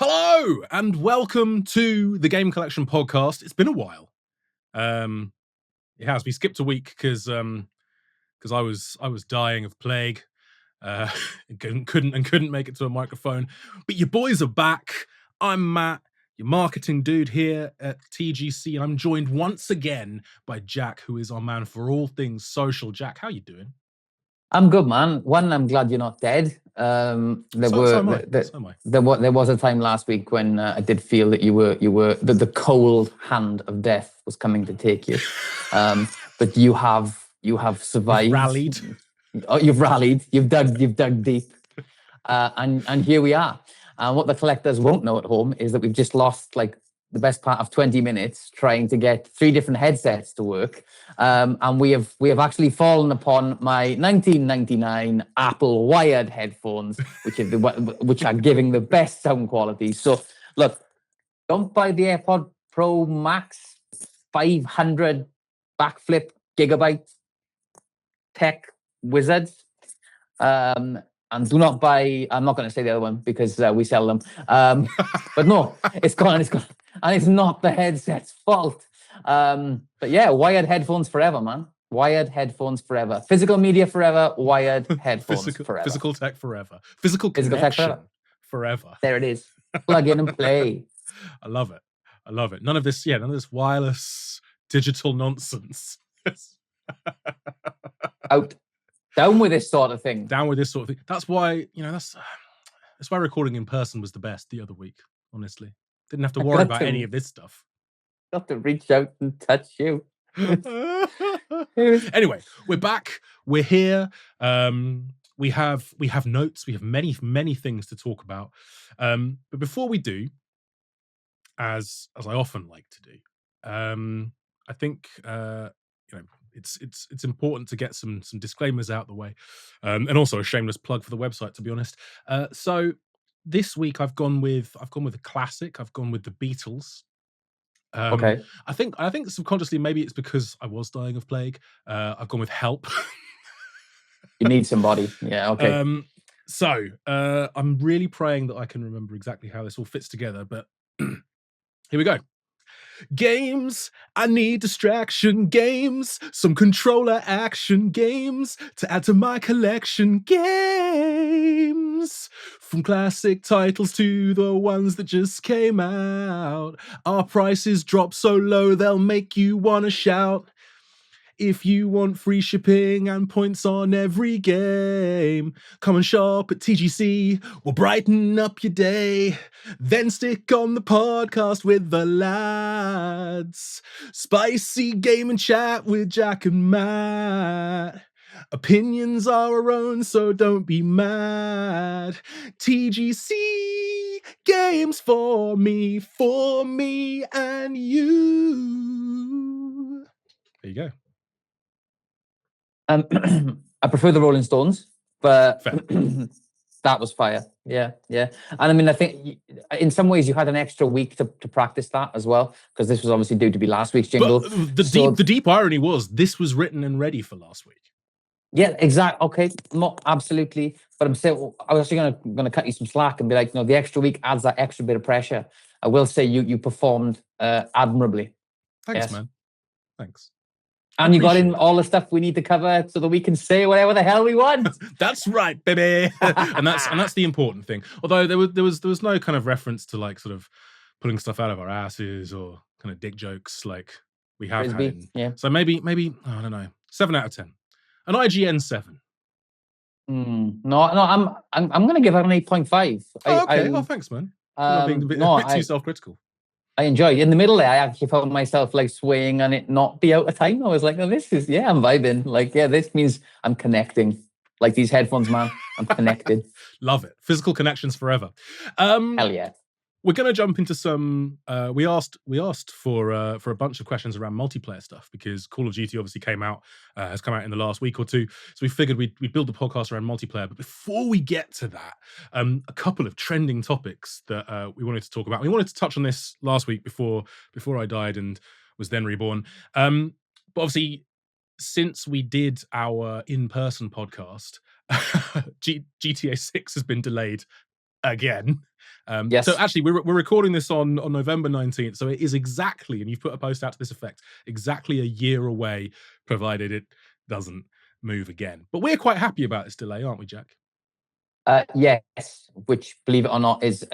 Hello and welcome to the Game Collection podcast. It's been a while. It has. We skipped a week because I was dying of plague. Uh, and couldn't make it to a microphone. But your boys are back. I'm Matt, your marketing dude here at TGC, and I'm joined once again by Jack, who is our man for all things social. Jack, how you doing? I'm good, man. One, I'm glad you're not dead. So am I. There was a time last week when I did feel that the cold hand of death was coming to take you. But you have survived. You've rallied. Oh, you've rallied. You've dug deep, and here we are. And what the collectors won't know at home is that we've just lost like the best part of 20 minutes trying to get 3 different headsets to work. And we have actually fallen upon my 1999 Apple wired headphones, which are giving the best sound quality. So look, don't buy the AirPod Pro Max 500 backflip gigabyte tech wizards. And do not buy, I'm not going to say the other one because we sell them. But no, it's gone. And it's not the headset's fault. But yeah, wired headphones forever, man. Wired headphones forever. Physical media forever. Wired headphones forever. Physical tech forever. Physical connection forever. There it is. Plug in and play. I love it. None of this wireless digital nonsense. Out. Down with this sort of thing. That's why, that's why recording in person was the best the other week, honestly. Didn't have to worry about any of this stuff. Got to reach out and touch you. Anyway, we're back. We're here. We have notes. We have many things to talk about. But before we do, as I often like to do, I think it's important to get some disclaimers out the way, and also a shameless plug for the website, to be honest. So this week I've gone with a classic. I've gone with the Beatles. Okay. I think subconsciously maybe it's because I was dying of plague. I've gone with Help. You need somebody. Yeah. Okay. So I'm really praying that I can remember exactly how this all fits together. But here we go. Games, I need distraction. Games, some controller action. Games to add to my collection. Games, from classic titles to the ones that just came out. Our prices drop so low they'll make you wanna shout. If you want free shipping and points on every game, come and shop at TGC. We'll brighten up your day. Then stick on the podcast with the lads. Spicy game and chat with Jack and Matt. Opinions are our own, so don't be mad. TGC, games for me and you. There you go. I prefer the Rolling Stones, but that was fire. Yeah. And I mean, I think in some ways you had an extra week to practice that as well, because this was obviously due to be last week's jingle. But the deep irony was this was written and ready for last week. Yeah, exactly. Okay, not absolutely, but I was actually going to cut you some slack and be like, the extra week adds that extra bit of pressure. I will say you performed admirably. Thanks, man. Thanks. And you got in all the stuff we need to cover so that we can say whatever the hell we want. That's right, baby. and that's the important thing. Although there was no kind of reference to like sort of pulling stuff out of our asses or kind of dick jokes like we have had. So maybe I don't know, 7 out of 10, an IGN 7. No, I'm going to give it an 8.5. Okay, thanks, man. Being a bit too self-critical. I enjoyed in the middle there. I actually found myself like swaying and it not be out of time. I was like, I'm vibing. Like, this means I'm connecting. Like these headphones, man. I'm connected. Love it. Physical connections forever. Hell yeah. We're going to jump into some. We asked for a bunch of questions around multiplayer stuff because Call of Duty obviously has come out in the last week or two. So we figured we'd build the podcast around multiplayer. But before we get to that, a couple of trending topics that we wanted to talk about. We wanted to touch on this last week before I died and was then reborn. But obviously, since we did our in-person podcast, GTA 6 has been delayed again. Yes. So actually, we're recording this on November 19th, so it is exactly, and you've put a post out to this effect, exactly a year away, provided it doesn't move again. But we're quite happy about this delay, aren't we, Jack? Yes, which, believe it or not, is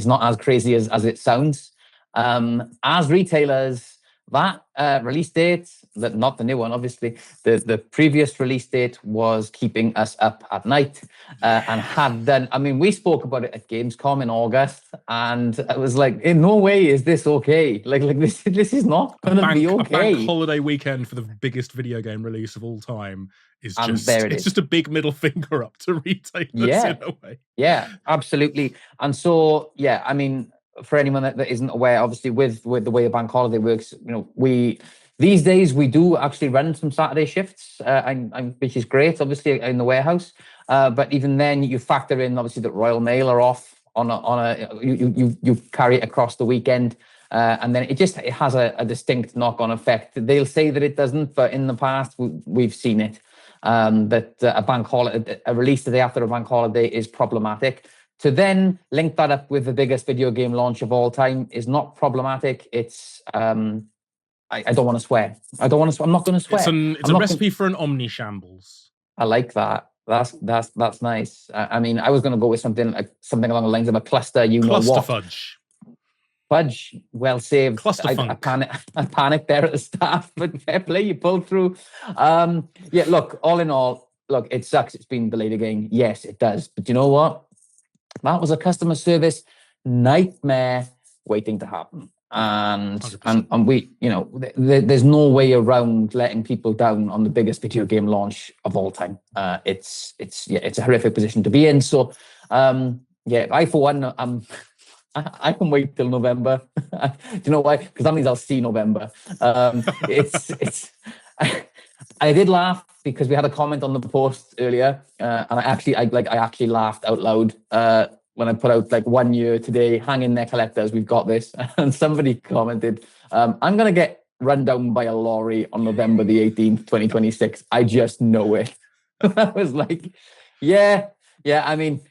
not as crazy as it sounds. As retailers, that release date, not the new one, obviously, the previous release date was keeping us up at night, and had done. I mean, we spoke about it at Gamescom in August, and I was like, in no way is this okay. Like this is not going to be okay. A bank holiday weekend for the biggest video game release of all time is just, it's just a big middle finger up to retailers in a way. Yeah, absolutely. And so, yeah, I mean, for anyone that isn't aware, obviously with the way a bank holiday works, these days we do actually run some Saturday shifts, which is great, obviously in the warehouse. But even then, you factor in obviously that Royal Mail are off you carry it across the weekend. And then it has a distinct knock-on effect. They'll say that it doesn't, but in the past we've seen it. That a bank holiday, a release the day after a bank holiday, is problematic. To then link that up with the biggest video game launch of all time is not problematic. It's I don't want to swear. I'm not going to swear. It's a recipe for an omni shambles. I like that. That's nice. I mean, I was going to go with something along the lines of a cluster. Cluster fudge. Fudge, well saved. Cluster I panicked there at the start, but fair play, you pulled through. Yeah, look, all in all, it sucks it's been delayed again. Yes, it does. But you know what? That was a customer service nightmare waiting to happen. And we, there's no way around letting people down on the biggest video game launch of all time. It's a horrific position to be in. So, I for one, I can wait till November. Do you know why? Because that means I'll see November. I did laugh because we had a comment on the post earlier, and I actually laughed out loud when I put out 1 year today. Hang in there, collectors, we've got this. And somebody commented, "I'm gonna get run down by a lorry on November the 18th, 2026. I just know it." I was like, yeah. I mean.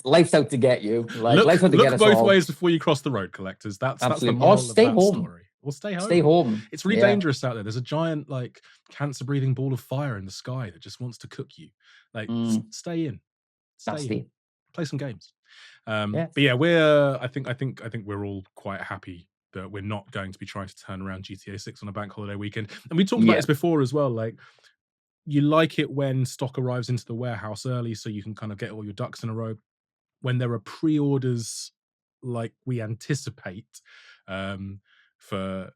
Life's out to get you. Life's out to get us all. Look both ways before you cross the road, collectors. That's the moral of that story. Or stay home. Stay home. It's really dangerous out there. There's a giant cancer-breathing ball of fire in the sky that just wants to cook you. Stay in. Stay in. Play some games. But yeah, I think we're all quite happy that we're not going to be trying to turn around GTA 6 on a bank holiday weekend. And we talked about this before as well. You like it when stock arrives into the warehouse early so you can kind of get all your ducks in a row. When there are pre-orders like we anticipate for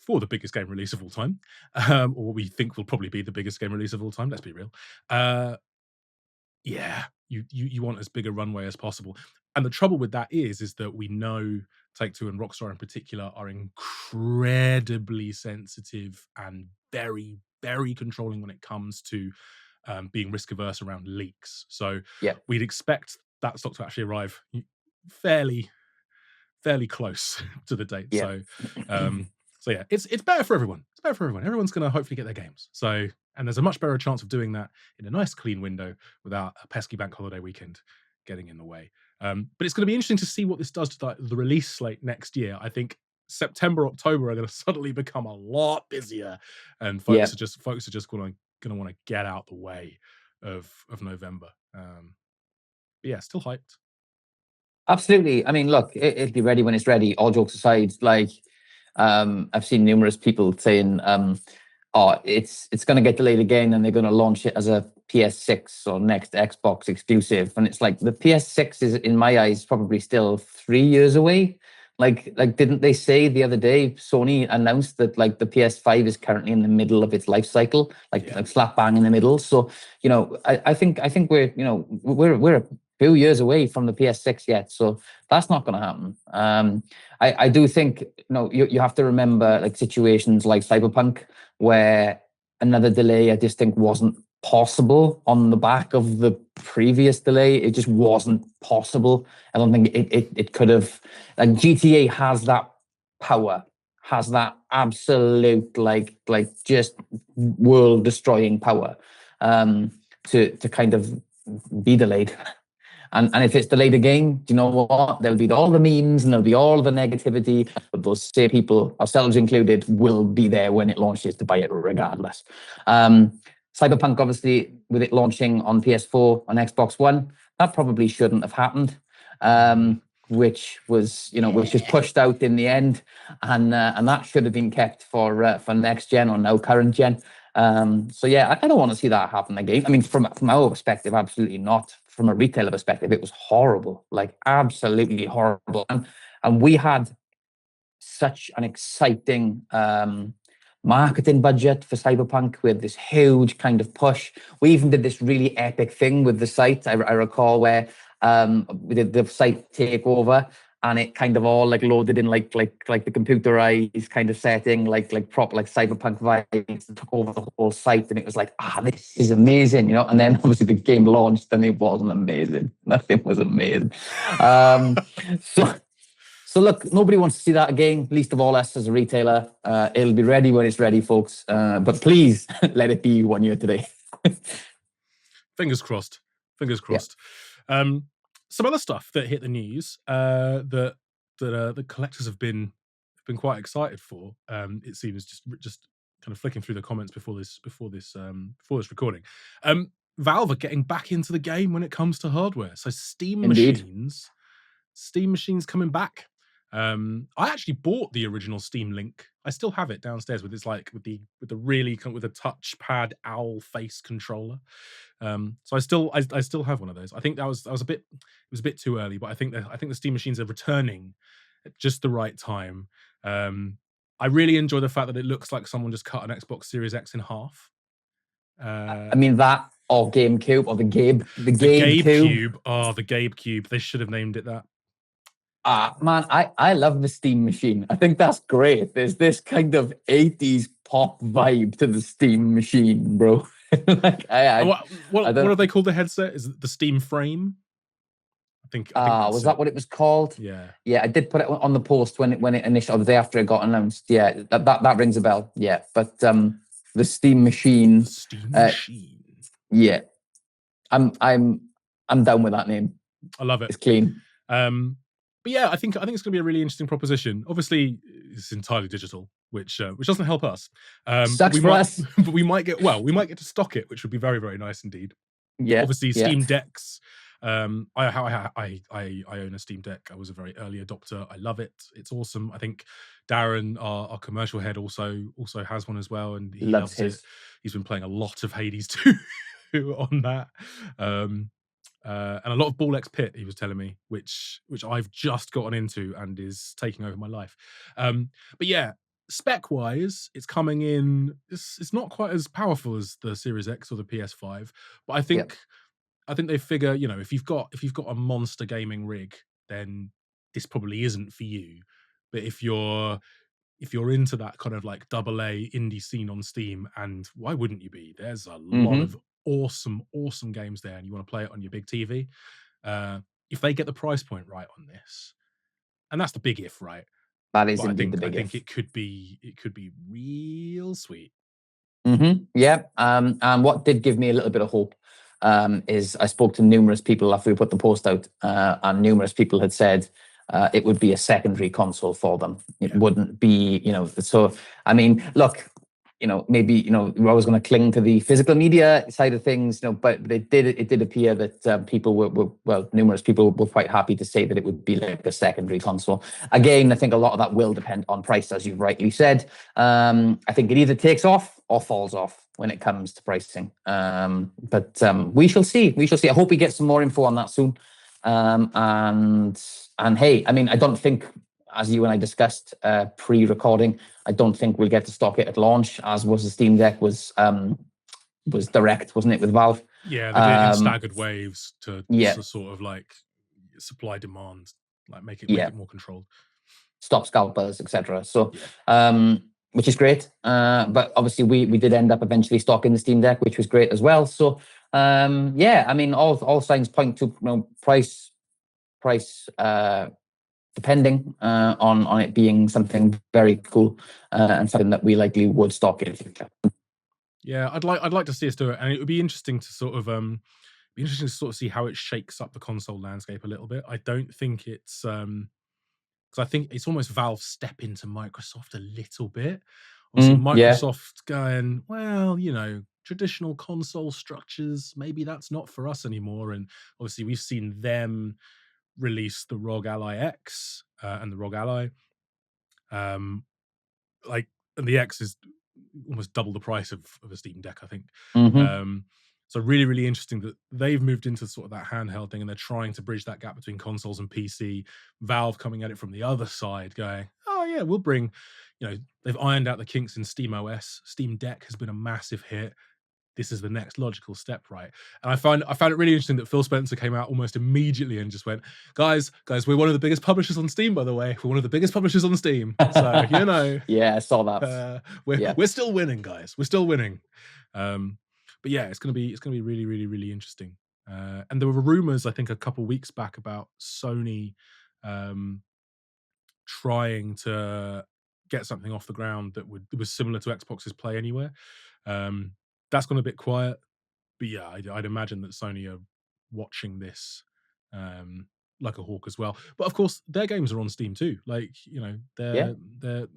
the biggest game release of all time, or what we think will probably be the biggest game release of all time, let's be real. You want as big a runway as possible. And the trouble with that is that we know Take-Two and Rockstar in particular are incredibly sensitive and very, very controlling when it comes to being risk averse around leaks. So we'd expect that stock to actually arrive fairly close to the date. So yeah, it's better for everyone. It's better for everyone. Everyone's going to hopefully get their games. So, and there's a much better chance of doing that in a nice clean window without a pesky bank holiday weekend getting in the way. But it's going to be interesting to see what this does to the release slate next year. I think September, October are going to suddenly become a lot busier, and folks are just going to want to get out the way of November. But yeah, still hyped. Absolutely. I mean, look, it'll be ready when it's ready. All jokes aside, I've seen numerous people saying, it's going to get delayed again, and they're going to launch it as a PS6 or next Xbox exclusive. And it's like the PS6 is, in my eyes, probably still 3 years away. Didn't they say the other day, Sony announced that the PS5 is currently in the middle of its life cycle, slap bang in the middle. So, I think we're a few years away from the PS6 yet. So that's not going to happen. I do think, you have to remember situations like Cyberpunk, where another delay I just think wasn't possible on the back of the previous delay. It just wasn't possible. I don't think it could have. GTA has that power, has that absolute just world destroying power to kind of be delayed. And if it's delayed again, do you know what? There'll be all the memes and there'll be all the negativity, but those same people, ourselves included, will be there when it launches to buy it regardless. Cyberpunk, obviously, with it launching on PS4 and Xbox One, that probably shouldn't have happened. Which was pushed out in the end, and that should have been kept for next gen or now current gen. So yeah, I don't want to see that happen again. I mean, from our perspective, absolutely not. From a retailer perspective, it was horrible, like absolutely horrible. And we had such an exciting marketing budget for Cyberpunk. We had this huge kind of push. We even did this really epic thing with the site. I recall where we did the site takeover, and it kind of all like loaded in like the computerized kind of setting, like proper like Cyberpunk vibes, and took over the whole site, and it was like, this is amazing, you know. And then obviously the game launched, and it wasn't amazing. Nothing was amazing. So look, nobody wants to see that again, least of all us as a retailer. It'll be ready when it's ready, folks. But please let it be 1 year today. Fingers crossed. Fingers crossed. Yeah. Some other stuff that hit the news that the collectors have been quite excited for. It seems just kind of flicking through the comments before this recording. Valve are getting back into the game when it comes to hardware. So Steam machines coming back. I actually bought the original Steam Link. I still have it downstairs with the touchpad owl face controller. So I still have one of those. I think it was a bit too early, but I think the Steam machines are returning at just the right time. I really enjoy the fact that it looks like someone just cut an Xbox Series X in half. I mean that, or GameCube, or the Gabe Cube. Oh, the Gabe Cube. They should have named it that. Man, I love the Steam machine. I think that's great. There's this kind of 80s pop vibe to the Steam machine, bro. Like what do they call the headset? Is it the Steam Frame? I think was that what it was called? Yeah. I did put it on the post when it initially, or the day after it got announced. Yeah, that rings a bell. Yeah, but the Steam machine. Yeah, I'm down with that name. I love it. It's clean. But yeah, I think it's going to be a really interesting proposition. Obviously, it's entirely digital, which doesn't help us. Sucks for us. But we might get to stock it, which would be very, very nice indeed. Yeah. Obviously, Steam Decks. I own a Steam Deck. I was a very early adopter. I love it. It's awesome. I think Darren, our commercial head, also has one as well, and he loves it. He's been playing a lot of Hades 2 on that. And a lot of Ball X Pit, he was telling me, which I've just gotten into and is taking over my life. But yeah, spec wise, it's coming in. It's not quite as powerful as the Series X or the PS5, but I think they figure, you know, if you've got a monster gaming rig, then this probably isn't for you. But if you're into that kind of like AA indie scene on Steam, and why wouldn't you be? There's a lot of awesome games there, and you want to play it on your big TV. If they get the price point right on this, and that's the big if, right? That is indeed the big if. I think it could be real sweet. Yeah. And what did give me a little bit of hope is I spoke to numerous people after we put the post out, and numerous people had said it would be a secondary console for them. It wouldn't be, you know. So I mean, look, you know, maybe, you know, we're always going to cling to the physical media side of things, you know, but it did appear that people numerous people were quite happy to say that it would be like a secondary console. Again, I think a lot of that will depend on price, as you've rightly said. I think it either takes off or falls off when it comes to pricing. But we shall see. I hope we get some more info on that soon. And hey, I mean, I don't think, as you and I discussed pre-recording, I don't think we'll get to stock it at launch, as was the Steam Deck was direct, wasn't it, with Valve? Yeah, they did it in staggered waves to sort of like supply demand, like make it more controlled. Stop scalpers, etc. So, which is great. But obviously, we did end up eventually stocking the Steam Deck, which was great as well. So, I mean, all signs point to, you know, price. Depending on it being something very cool and something that we likely would stock in the future. Yeah, I'd like to see us do it, and it would be interesting to sort of be interesting to sort of see how it shakes up the console landscape a little bit. I don't think it's because I think it's almost Valve step into Microsoft a little bit. Obviously, Yeah. Microsoft going, well, traditional console structures, maybe that's not for us anymore. And obviously, we've seen them release the ROG Ally X and the ROG Ally. Um, like, and the X is almost double the price of a Steam Deck, I think. Hmm. Um, so really, really interesting that they've moved into sort of that handheld thing, and they're trying to bridge that gap between consoles and PC. Valve coming at it from the other side, going, "Oh yeah, we'll bring." They've ironed out the kinks in Steam OS. Steam Deck has been a massive hit. This is the next logical step, right? And I found it really interesting that Phil Spencer came out almost immediately and just went, guys, we're one of the biggest publishers on Steam, by the way. We're one of the biggest publishers on Steam. So, Yeah, I saw that. Yeah. we're still winning, guys. We're still winning. But yeah, it's gonna be really, really, really interesting. And there were rumors, I think, a couple weeks back about Sony trying to get something off the ground that was similar to Xbox's Play Anywhere. That's gone a bit quiet, but yeah, I'd imagine that Sony are watching this like a hawk as well. But of course, their games are on Steam too. Like Yeah. they're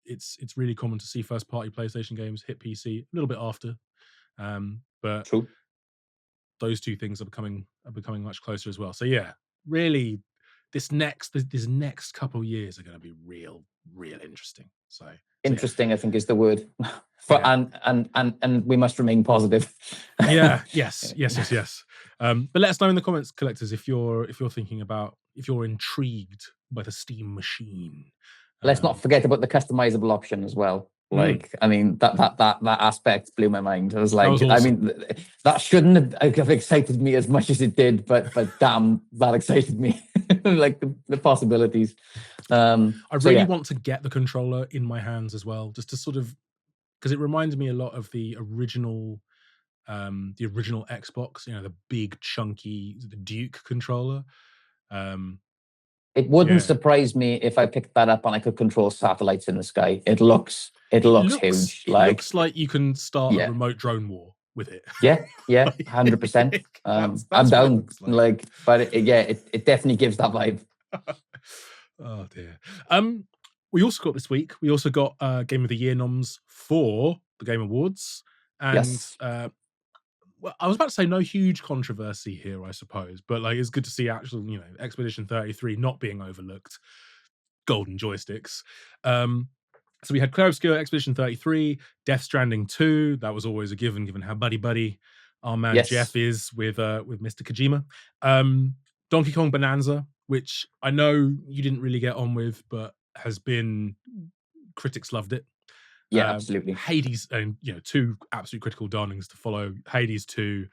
it's really common to see first party PlayStation games hit PC a little bit after, but True. those two things are becoming much closer as well. So yeah, really, this next couple years are going to be real interesting. So yeah. Interesting, I think, is the word. Yeah. And we must remain positive. Yeah. Yes. But let us know in the comments, collectors, if you're intrigued by the Steam machine. Let's not forget about the customizable option as well. Like, I mean, that aspect blew my mind. I was like, was awesome. I mean, that shouldn't have excited me as much as it did, but damn, that excited me. Like the possibilities. I really want to get the controller in my hands as well, just to sort of, because it reminds me a lot of the original Xbox, the big chunky the Duke controller. It wouldn't surprise me if I picked that up and I could control satellites in the sky. It looks huge. It looks like you can start a remote drone war with it. Yeah, 100%. I'm down. But it definitely gives that vibe. Oh dear. We also got this week. We also got Game of the Year noms for the Game Awards, and Yes. well, I was about to say no huge controversy here, I suppose, but like it's good to see actual, Expedition 33 not being overlooked. Golden joysticks. So we had Clair Obscur, Expedition 33, Death Stranding 2. That was always a given how buddy our man Jeff is with Mr. Kojima. Donkey Kong Bonanza, which I know you didn't really get on with, but has been critics loved it. Yeah, absolutely. Hades, and two absolute critical darlings to follow. Hades 2,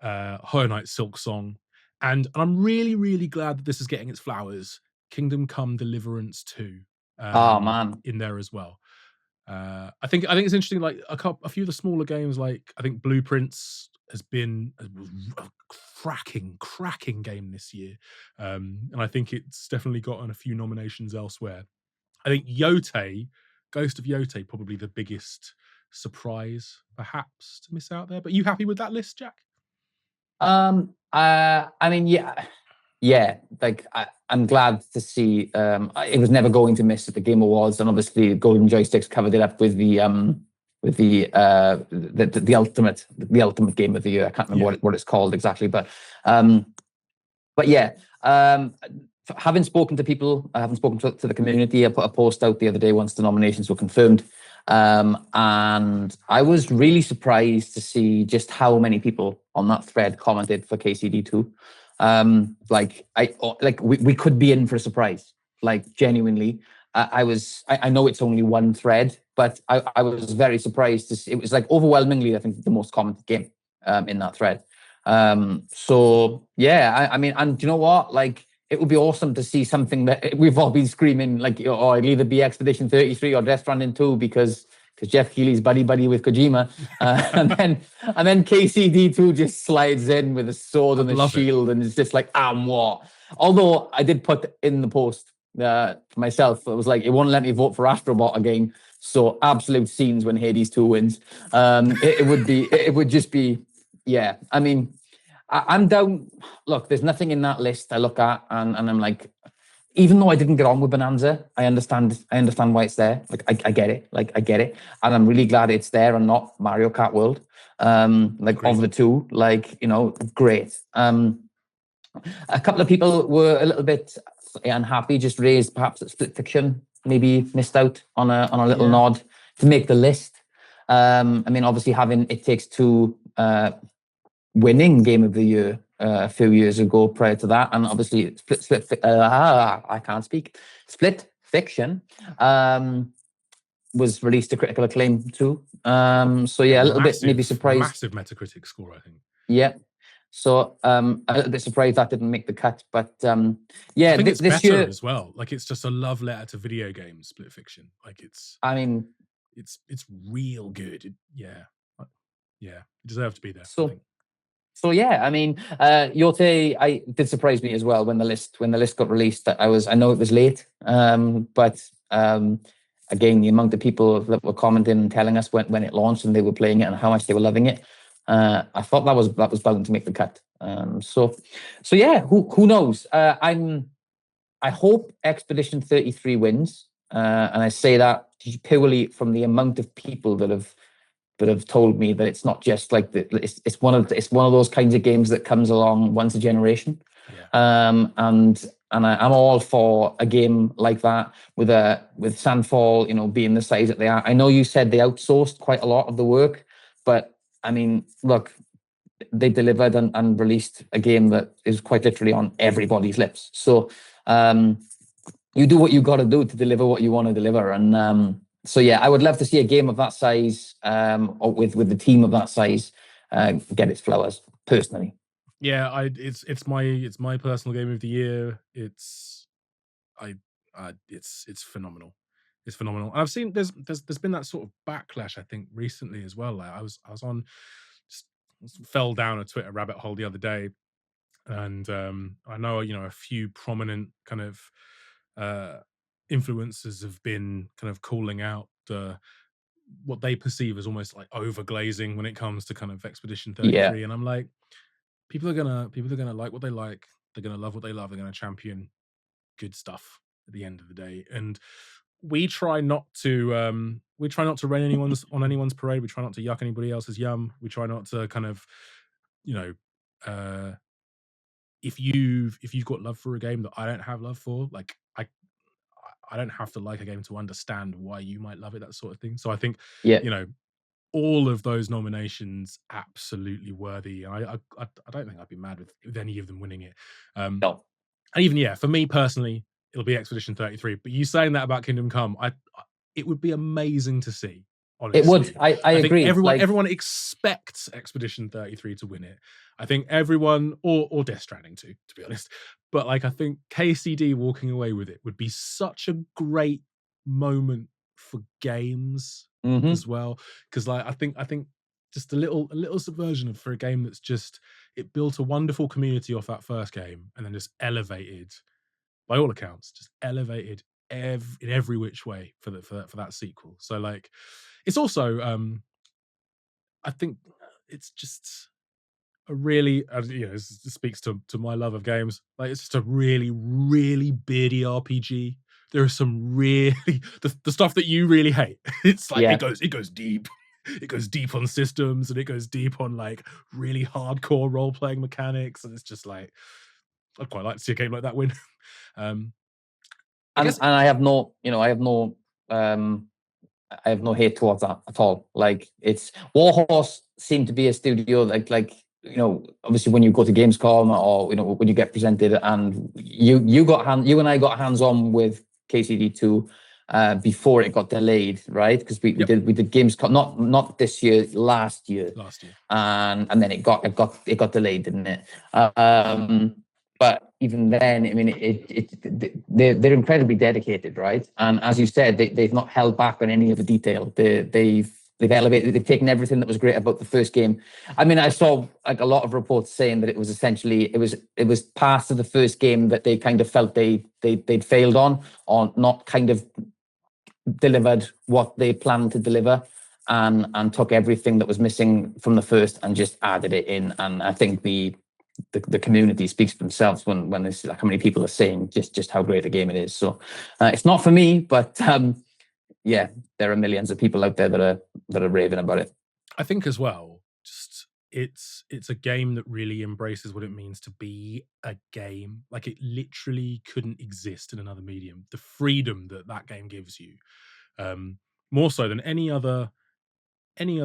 Hollow Knight Silk Song, and I'm really, really glad that this is getting its flowers. Kingdom Come Deliverance 2. Oh man, in there as well. I think it's interesting. Like a few of the smaller games, like I think Blueprints has been a cracking game this year, and I think it's definitely gotten a few nominations elsewhere. I think Ghost of Yote, probably the biggest surprise, perhaps, to miss out there. But you happy with that list, Jack? I mean, yeah. Like I'm glad to see. It was never going to miss at the Game Awards, and obviously Golden Joysticks covered it up with the ultimate game of the year. I can't remember what it's called exactly, but yeah. Having spoken to people, I haven't spoken to the community. I put a post out the other day once the nominations were confirmed, and I was really surprised to see just how many people on that thread commented for KCD2. We could be in for a surprise. Like genuinely, I know it's only one thread, but I was very surprised to see. It was like overwhelmingly, I think, the most commented game in that thread. So yeah, I mean, and do you know what? Like, it would be awesome to see something that we've all been screaming, like, it'll either be Expedition 33 or Death Stranding 2 because Jeff Keighley's buddy with Kojima, and then KCD2 just slides in with a sword and a shield, and it's just like, what? Although I did put in the post for myself, it was like, it won't let me vote for Astrobot again. So absolute scenes when Hades 2 wins. It would just be, yeah. I mean, I'm down. Look, there's nothing in that list I look at and I'm like, even though I didn't get on with Bonanza, I understand why it's there. Like I get it. Like I get it. And I'm really glad it's there and not Mario Kart World. Like Agreed. of the two, like, great. A couple of people were a little bit unhappy, just raised perhaps that Split Fiction maybe missed out on a little nod to make the list. I mean, obviously having It Takes Two winning Game of the Year a few years ago prior to that, and obviously I can't speak. Split Fiction was released to critical acclaim too. So yeah, a little bit maybe surprised. Massive Metacritic score, I think. Yeah. So a little bit surprised that didn't make the cut, but yeah, I think it's this better year as well. Like it's just a love letter to video games, Split Fiction. Like I mean, it's real good. Yeah, it deserves to be there. so so yeah, I mean, Yote, I did surprise me as well when the list got released. I know it was late, but again, the amount of people that were commenting and telling us when it launched and they were playing it and how much they were loving it, I thought that was bound to make the cut. So yeah, who knows? I hope Expedition 33 wins, and I say that purely from the amount of people that have told me that it's not just like it's one of those kinds of games that comes along once a generation. Yeah. And I'm all for a game like that with Sandfall, being the size that they are. I know you said they outsourced quite a lot of the work, but I mean, look, they delivered and released a game that is quite literally on everybody's lips. So you do what you got to do to deliver what you want to deliver. And so yeah, I would love to see a game of that size, or with the team of that size, get its flowers. Personally, yeah, it's my personal game of the year. It's phenomenal. It's phenomenal. And I've seen there's been that sort of backlash, I think, recently as well. Like I was on, just fell down a Twitter rabbit hole the other day, and I know a few prominent kind of influencers have been kind of calling out what they perceive as almost like overglazing when it comes to kind of Expedition 33, and I'm like, people are gonna like what they like, they're gonna love what they love, they're gonna champion good stuff at the end of the day. And we try not to rain on anyone's parade. We try not to yuck anybody else's yum. We try not to kind of, uh if you've got love for a game that I don't have love for, like I don't have to like a game to understand why you might love it, that sort of thing. So I think, yeah, all of those nominations absolutely worthy. I don't think I'd be mad with any of them winning it. no, And even for me personally, it'll be Expedition 33. But you saying that about Kingdom Come, it would be amazing to see. Honestly, it would. I think agree. Everyone expects Expedition 33 to win it. I think everyone, or Death Stranding too, to be honest. But like, I think KCD walking away with it would be such a great moment for games as well. Because like, I think just a little subversion for a game that's just, it built a wonderful community off that first game and then just elevated, by all accounts, just elevated in every which way for that sequel. So like, it's also I think it's just a really, this speaks to my love of games. Like, it's just a really, really beardy RPG. There are some really the stuff that you really hate. It's like it goes deep. It goes deep on systems, and it goes deep on like really hardcore role playing mechanics. And it's just like, I'd quite like to see a game like that win. I guess, and I have no, I have no hate towards that at all. Like, it's Warhorse seemed to be a studio like obviously when you go to Gamescom, or when you get presented, and you and I got hands on with KCD2 before it got delayed, right? Because we did Gamescom, not this year, last year, and then it got delayed, didn't it? But even then, I mean, they're incredibly dedicated, right? And as you said, they've not held back on any of the detail. They've elevated, they've taken everything that was great about the first game. I mean, I saw like a lot of reports saying that it was essentially it was parts of the first game that they kind of felt they'd failed on, or not kind of delivered what they planned to deliver, and took everything that was missing from the first and just added it in. And I think the the community speaks for themselves when there's like how many people are saying just how great a game it is. So it's not for me, but yeah, there are millions of people out there that are raving about it. I think as well, just it's a game that really embraces what it means to be a game. Like it literally couldn't exist in another medium. The freedom that that game gives you, more so than any other game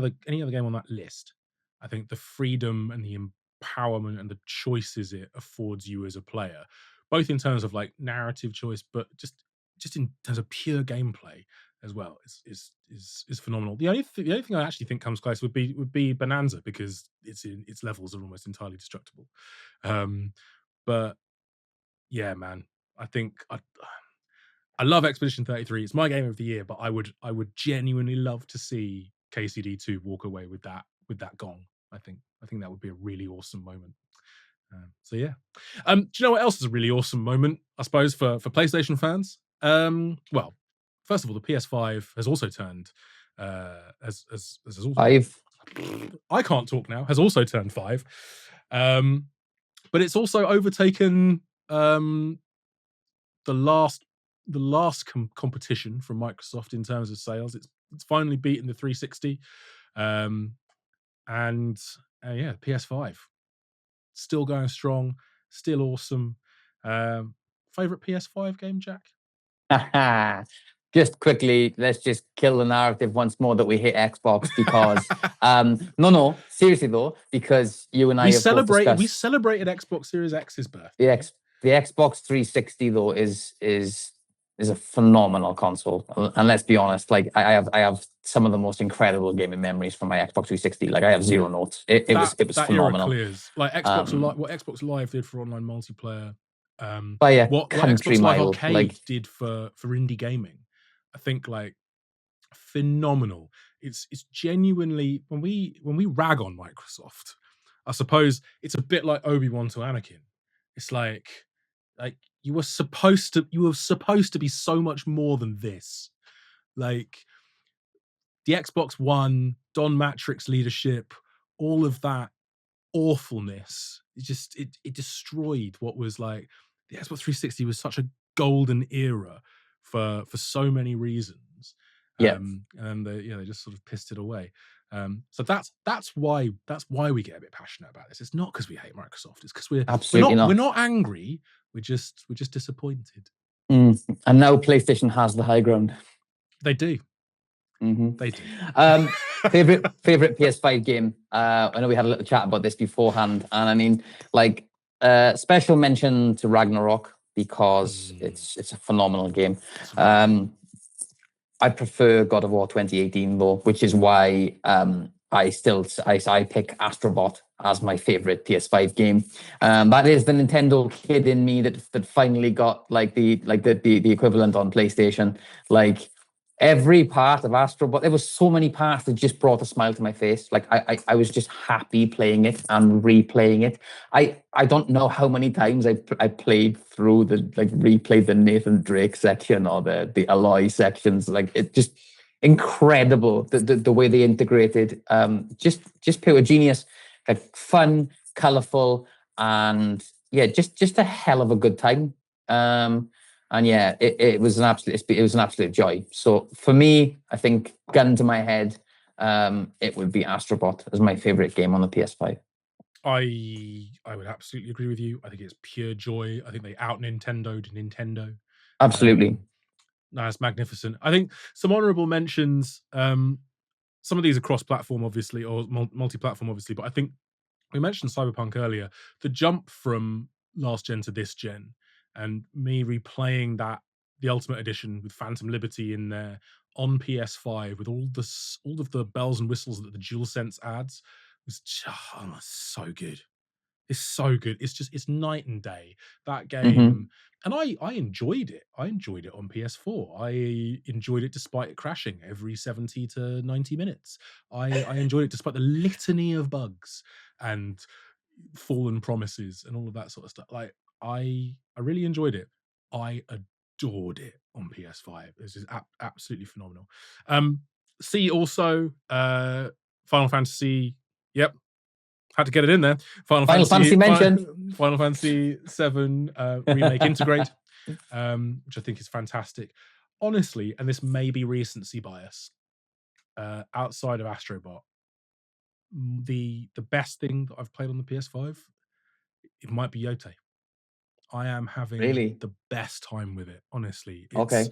on that list. I think the freedom and the empowerment and the choices it affords you as a player, both in terms of like narrative choice, but just in terms of pure gameplay as well, is phenomenal. The only thing I actually think comes close would be Bonanza because its levels are almost entirely destructible. Um, but yeah, man, I think I love Expedition 33. It's my game of the year, but I would genuinely love to see KCD2 walk away with that gong. I think that would be a really awesome moment. So yeah. Do you know what else is a really awesome moment? I suppose for PlayStation fans. Well, first of all, the PS5 has also turned. Has also, I've I can't talk now. Has also turned 5, but it's also overtaken the last competition from Microsoft in terms of sales. It's finally beaten the 360, um, and yeah, PS5 still going strong, still awesome. Favorite PS5 game, Jack? just quickly, let's just kill the narrative once more that we hate Xbox because no, seriously though, because you and I we have both celebrated we discussed celebrated Xbox Series X's the birthday. X the Xbox 360 though is a phenomenal console. And let's be honest, like I have some of the most incredible gaming memories from my Xbox 360. Like I have zero notes. It was That era phenomenal. clears. Like Xbox Live, what Xbox Live did for online multiplayer, By a what country Xbox Live mile. Arcade Like did for indie gaming, I think like phenomenal. It's genuinely when we rag on Microsoft, I suppose it's a bit like Obi-Wan to Anakin. It's like you were supposed to be so much more than this. Like the Xbox One, Don Matrix leadership, all of that awfulness. It destroyed what was like the Xbox 360 was such a golden era for so many reasons. yeah, And they just sort of pissed it away. So that's why we get a bit passionate about this. It's not because we hate Microsoft. It's because we're we're absolutely not we're not. not angry. We're just disappointed. And now PlayStation has the high ground. They do. hmm They do. Um, favorite PS5 game. I know we had a little chat about this beforehand, and I mean, like, special mention to Ragnarok because Mm, it's a phenomenal game. it's a great game. I prefer God of War 2018 though, which is why I pick Astrobot as my favorite PS5 game. That is the Nintendo kid in me that finally got like the equivalent on PlayStation. Like every part of Astrobot, there was so many parts that just brought a smile to my face. Like I was just happy playing it and replaying it. I don't know how many times I played through replayed the Nathan Drake section or the Aloy sections. Like it just incredible the way they integrated. Just pure genius. Like fun, colorful, and yeah, just a hell of a good time. And yeah, it was an absolute joy. So for me, I think gun to my head, it would be Astrobot as my favorite game on the PS5. I would absolutely agree with you. I think it's pure joy. I think they out Nintendoed Nintendo. Absolutely. Um, no, it's magnificent. I think some honorable mentions. Some of these are cross-platform, obviously, or multi-platform, obviously. But I think we mentioned Cyberpunk earlier. The jump from last gen to this gen, and me replaying the Ultimate Edition with Phantom Liberty in there on PS5 with all of the bells and whistles that the DualSense adds was so good. It's so good. It's night and day. That hmm game, and I enjoyed it. I enjoyed it on PS4. I enjoyed it despite it crashing every 70 to 90 minutes. I enjoyed it despite the litany of bugs and fallen promises and all of that sort of stuff. Like I really enjoyed it. I adored it on PS5. It was just absolutely phenomenal. See also Final Fantasy. Yep, Had to get it in there. Final Fantasy mentioned. Final Fantasy 7 remake integrate, which I think is fantastic. Honestly, and this may be recency bias, outside of Astrobot, the best thing that I've played on the PS5, it might be Yote. I am having Really? the best time with it. Honestly, Okay.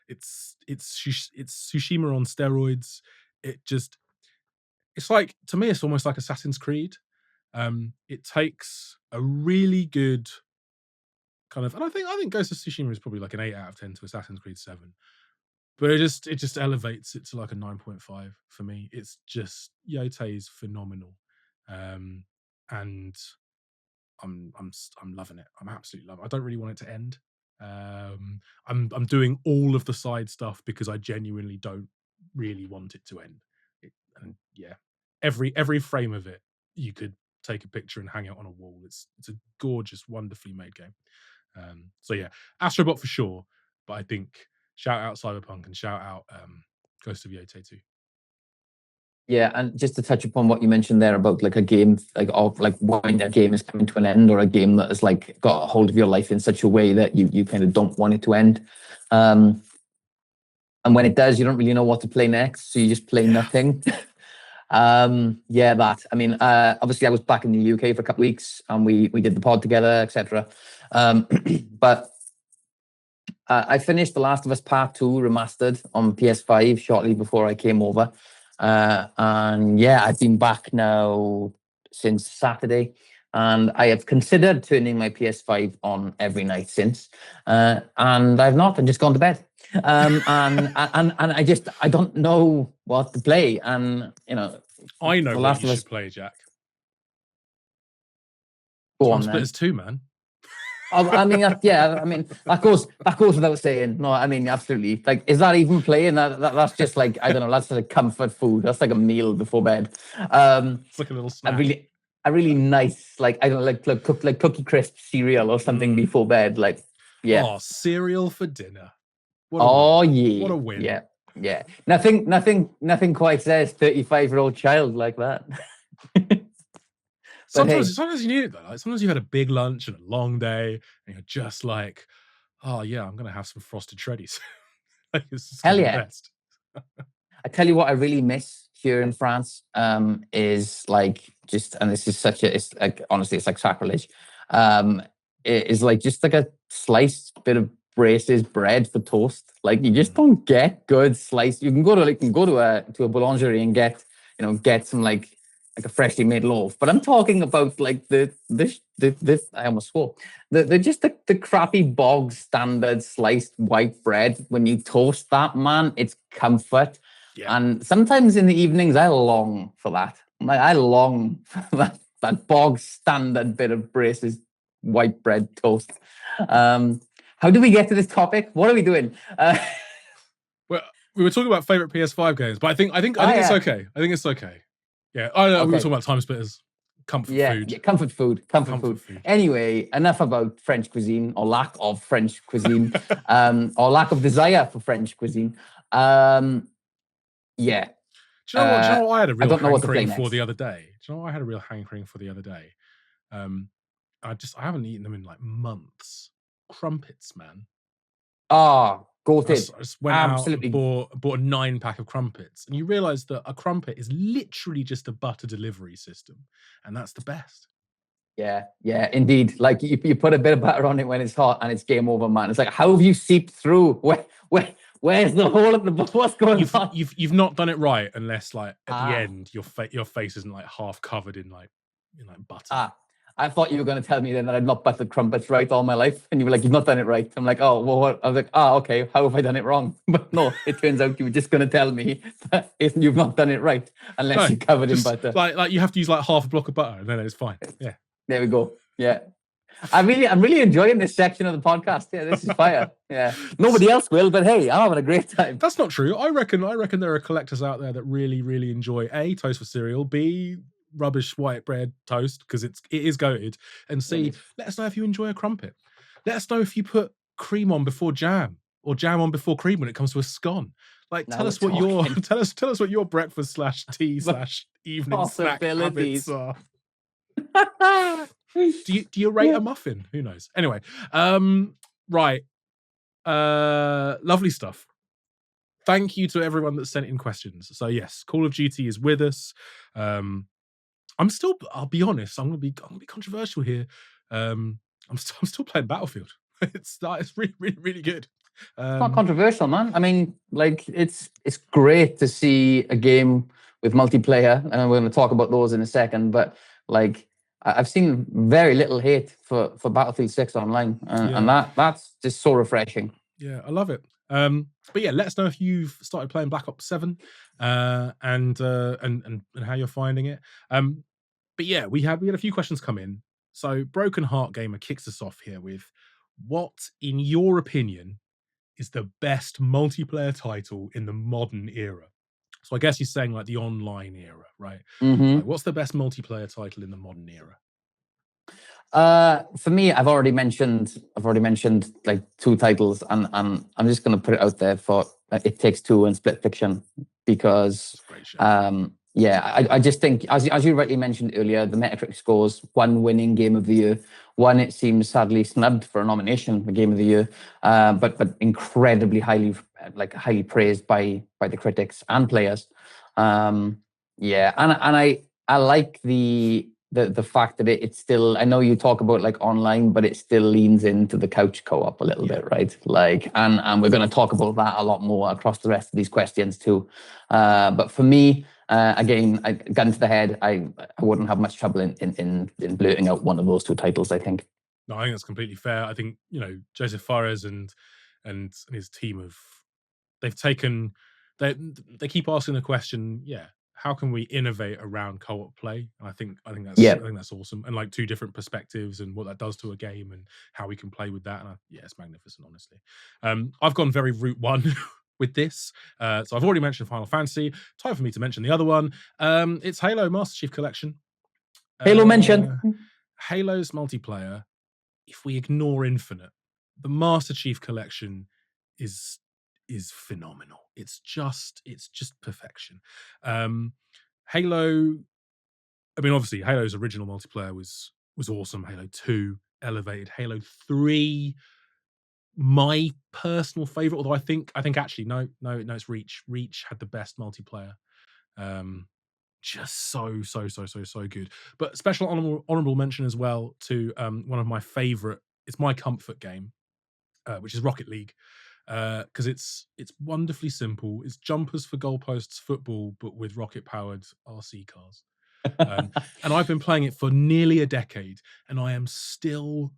it's Tsushima on steroids. It's like, to me, it's almost like Assassin's Creed. It takes a really good kind of, and I think Ghost of Tsushima is probably like an 8 out of 10 to Assassin's Creed 7. But it just elevates it to like a 9.5 for me. It's just, Yote is phenomenal. And I'm loving it. I'm absolutely loving it. I don't really want it to end. I'm doing all of the side stuff because I genuinely don't really want it to end. And yeah, every frame of it, you could take a picture and hang it on a wall. It's a gorgeous, wonderfully made game. So yeah, Astrobot for sure. But I think shout out Cyberpunk and shout out Ghost of Yote too. Yeah, and just to touch upon what you mentioned there about like a game, like of like when a game is coming to an end, or a game that has like got a hold of your life in such a way that you kind of don't want it to end. And when it does, you don't really know what to play next, so you just play nothing. Yeah, that. I mean, obviously I was back in the UK for a couple of weeks and we did the pod together, etc. But I finished The Last of Us Part 2 remastered on PS5 shortly before I came over. And yeah, I've been back now since Saturday, and I have considered turning my PS5 on every night since, and I've not. I've just gone to bed. And I don't know what to play. And I know what you should play, Jack. Go on, Splitters 2, man. I mean, yeah. I mean, that goes without saying. No, I mean, absolutely. Like, is that even playing? That's just like, I don't know. That's like comfort food. That's like a meal before bed. It's like a little snack. A really nice, like, I don't know, like Cookie Crisp cereal or something before bed. Like, yeah. Oh, cereal for dinner. Yeah. What a win. Yeah. Nothing quite says 35-year-old child like that. Sometimes you need it though. Like, sometimes you had a big lunch and a long day, and you're just like, oh yeah, I'm gonna have some frosted shreddies. Like, hell yeah. Best. I tell you what I really miss here in France, is like just, and this is it's like, honestly, it's like sacrilege. It is like just like a sliced bit of braces bread for toast. Like, you just don't get good sliced. You can go to a boulangerie and get some like a freshly made loaf, but I'm talking about like this. I almost swore. The crappy bog standard sliced white bread. When you toast that, man, it's comfort. Yeah. And sometimes in the evenings, I long for that. Like, I long for that bog standard bit of braces white bread toast. How do we get to this topic? What are we doing? Well, we were talking about favorite PS5 games, but I think it's okay. I think it's okay. Yeah, we were talking about Time Splitters. Comfort food. Yeah, comfort food. Anyway, enough about French cuisine, or lack of French cuisine, or lack of desire for French cuisine. Yeah. Do you know what I had a real hankering for the other day? I haven't eaten them in like months. Crumpets, man. Oh, goated. I just went out and bought a 9-pack of crumpets, and you realise that a crumpet is literally just a butter delivery system, and that's the best. Yeah, indeed. Like, you put a bit of butter on it when it's hot, and it's game over, man. It's like, how have you seeped through? Where's the hole at the what's going on? You've not done it right, unless like at the end your face isn't like half covered in butter. I thought you were going to tell me then that I'd not buttered crumpets right all my life. And you were like, you've not done it right. I'm like, oh, well, what? I was like, okay, how have I done it wrong? But no, it turns out you were just going to tell me that if you've not done it right, unless you're covered in butter. Like you have to use like half a block of butter, and then it's fine. Yeah. There we go. Yeah. I'm really enjoying this section of the podcast. Yeah, this is fire. Yeah. Nobody else will, but hey, I'm having a great time. That's not true. I reckon there are collectors out there that really, really enjoy A, toast for cereal, B, rubbish white bread toast, because it is goated, and C, let us know if you enjoy a crumpet. Let us know if you put cream on before jam, or jam on before cream when it comes to a scone. Like, tell us what your breakfast /tea/evening snack habits are. Do you rate a muffin? Who knows? Anyway, right. Lovely stuff. Thank you to everyone that sent in questions. So yes, Call of Duty is with us. I'll be honest, I'm gonna be controversial here. I'm still playing Battlefield. It's really, really, really good. Not controversial, man. I mean, like it's great to see a game with multiplayer, and we're going to talk about those in a second. But like, I've seen very little hate for Battlefield 6 online, and that's just so refreshing. Yeah, I love it. But yeah, let us know if you've started playing Black Ops 7 and how you're finding it. But yeah, we had a few questions come in. So Broken Heart Gamer kicks us off here with, what, in your opinion, is the best multiplayer title in the modern era? So I guess he's saying like the online era, right? Mm-hmm. Like, what's the best multiplayer title in the modern era? For me, I've already mentioned like two titles, and I'm just going to put it out there for It Takes Two and Split Fiction, because I just think, as you rightly mentioned earlier, the Metacritic scores, one winning Game of the Year, one it seems sadly snubbed for a nomination for Game of the Year, but incredibly highly praised by the critics and players. And I like the fact that it's still, I know you talk about like online, but it still leans into the couch co-op a little bit, right? Like, and we're going to talk about that a lot more across the rest of these questions too. But for me, again, gun to the head, I wouldn't have much trouble in blurting out one of those two titles, I think. No, I think that's completely fair. I think, Joseph Fares and his team they've taken, they keep asking the question, how can we innovate around co-op play? And I think that's awesome, and like two different perspectives and what that does to a game and how we can play with that. And it's magnificent, honestly. I've gone very route one with this, so I've already mentioned Final Fantasy. Time for me to mention the other one. It's Halo Master Chief Collection. Halo mentioned. Halo's multiplayer, if we ignore Infinite, the Master Chief Collection is phenomenal. It's just perfection. Halo, I mean, obviously Halo's original multiplayer was awesome. Halo 2 elevated. Halo 3, my personal favorite, although I think actually no, it's Reach. Reach had the best multiplayer. Just so good. But special honorable mention as well to one of my favorite, it's my comfort game, which is Rocket League, because it's wonderfully simple. It's jumpers for goalposts football, but with rocket powered RC cars. And I've been playing it for nearly a decade, and I am still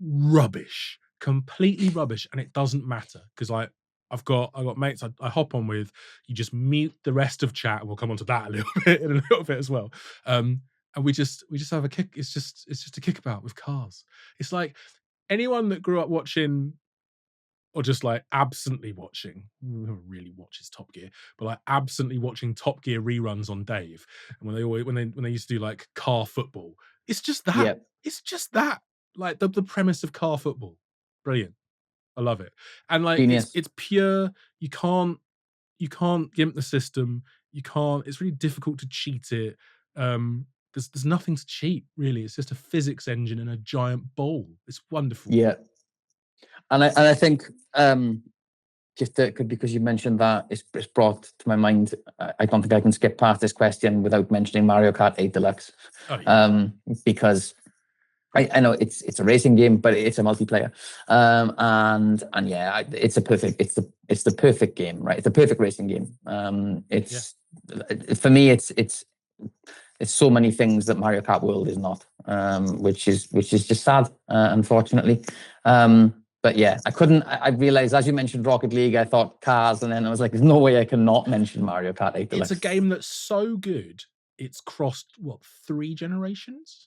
rubbish, completely rubbish, and it doesn't matter because I've got mates I hop on with. You just mute the rest of chat, and we'll come on to that a little bit as well. And we just have a kick. It's just a kickabout with cars. It's like anyone that grew up watching, or just like absently watching, who really watches Top Gear, but like absently watching Top Gear reruns on Dave, and when they used to do like car football, it's just that. Yeah. It's just that, like the premise of car football. Brilliant. I love it. And like it's pure. You can't gimp the system. You can't. It's really difficult to cheat it. There's nothing to cheat really. It's just a physics engine and a giant ball. It's wonderful. Yeah. And I think because you mentioned that, it's brought to my mind. I don't think I can skip past this question without mentioning Mario Kart 8 Deluxe, because I know it's a racing game, but it's a multiplayer, and yeah, it's the perfect game, right? It's a perfect racing game. For me, it's so many things that Mario Kart World is not, which is just sad, unfortunately. But yeah, I realized, as you mentioned Rocket League, I thought cars, and then I was like, there's no way I can not mention Mario Kart 8 Deluxe. It's a game that's so good, it's crossed, 3 generations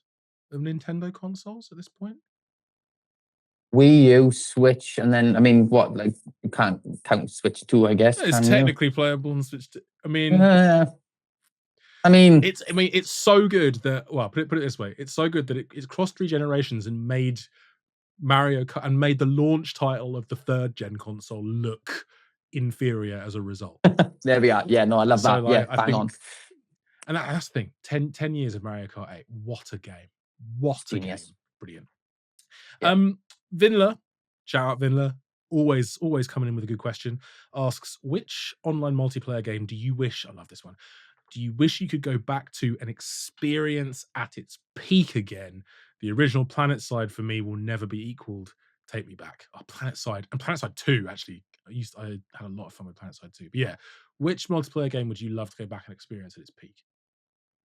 of Nintendo consoles at this point? Wii U, Switch, and then, I mean, what, like, you can't count Switch 2, I guess. It's technically playable on Switch 2. I mean, it's so good that, put it this way, it's so good that it's crossed 3 generations and made Mario Kart and made the launch title of the 3rd gen console look inferior as a result. There we are. Yeah, no, I love that. Bang on. And that's the thing. 10 years of Mario Kart 8. What a game. What a Genius. game. Brilliant. Yeah. Vinla, shout out Vinla, always coming in with a good question, asks, which online multiplayer game do you wish, I love this one, do you wish you could go back to and experience at its peak again? The original PlanetSide for me will never be equaled. Take me back. Oh, PlanetSide and PlanetSide 2, actually. I had a lot of fun with PlanetSide 2. But yeah, which multiplayer game would you love to go back and experience at its peak?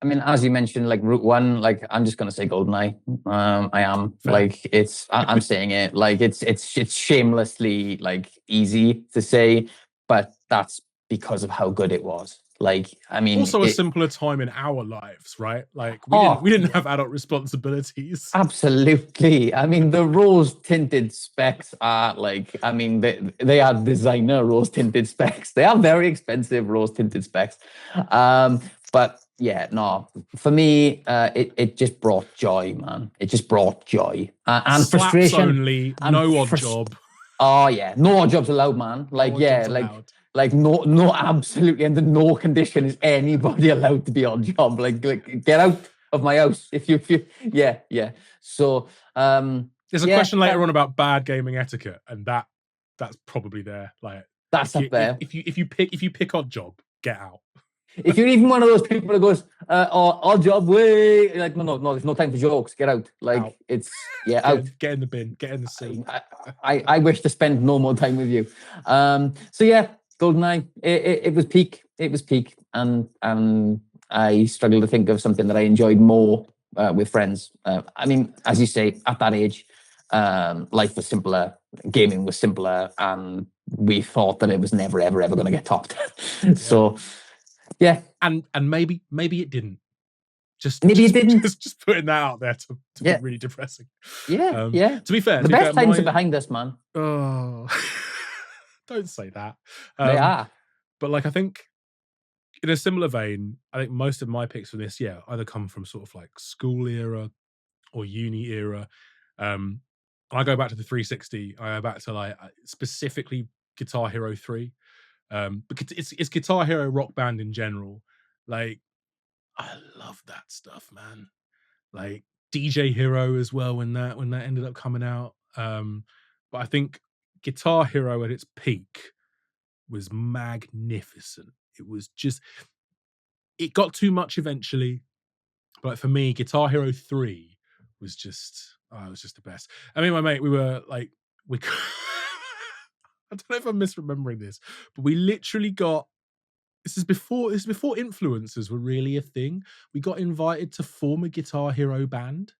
I mean, as you mentioned, like Route One, like I'm just gonna say GoldenEye. I am Fair. like I'm saying it like it's shamelessly like easy to say, but that's because of how good it was. Like, I mean, also a simpler time in our lives, right? Like Oh, we didn't have adult responsibilities. absolutely. I mean, the rose tinted specs are like, I mean, they are designer rose tinted specs. They are very expensive rose tinted specs. But yeah, no, for me, it just brought joy, man. It just brought joy and Slaps frustration. only, and no odd job. Oh yeah, no odd jobs allowed, man. Like No odd yeah, jobs like allowed. like no, absolutely under no condition is anybody allowed to be on job. Like get out of my house if you yeah. So there's a question later on about bad gaming etiquette, and that's probably there. Like that's up there. If you pick odd job, get out. If you're even one of those people that goes, odd job, way, like, no, there's no time for jokes. Get out. Like, out. it's, out. Get in the bin. Get in the sea. I wish to spend no more time with you. So, yeah, GoldenEye, it was peak. It was peak. And I struggle to think of something that I enjoyed more with friends. I mean, as you say, at that age, life was simpler, gaming was simpler, and we thought that it was never, ever, ever going to get topped. So, yeah, and maybe it didn't. Just putting that out there to be really depressing. Yeah. To be fair, the best times are behind us, man. Oh, don't say that. They are. But like, I think in a similar vein, I think most of my picks for this, either come from sort of like school era or uni era. I go back to the 360. I go back to like specifically Guitar Hero 3. Because it's Guitar Hero Rock Band in general. Like, I love that stuff, man. Like DJ Hero as well when that ended up coming out. But I think Guitar Hero at its peak was magnificent. It was just, it got too much eventually, but for me, Guitar Hero 3 was just, it was just the best. I mean, my mate, we were like, I don't know if I'm misremembering this, but we literally got, this is before influencers were really a thing. We got invited to form a Guitar Hero band.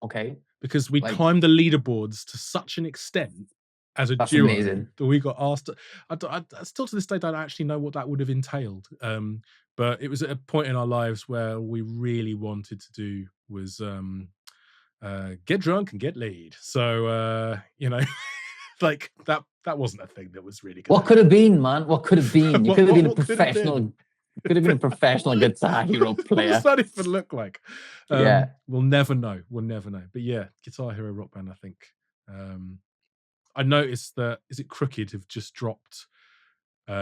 Okay. Because we climbed the leaderboards to such an extent as a duo amazing. that we got asked. I still to this day don't actually know what that would have entailed. But it was at a point in our lives where we really wanted to do was get drunk and get laid. So like that wasn't a thing that was really good. What could have been, man? What could have been? You could have been a professional. Could have been a professional Guitar Hero player. What does that even look like? Yeah, we'll never know. But yeah, Guitar Hero Rock Band. I think I noticed that is it Crooked have just dropped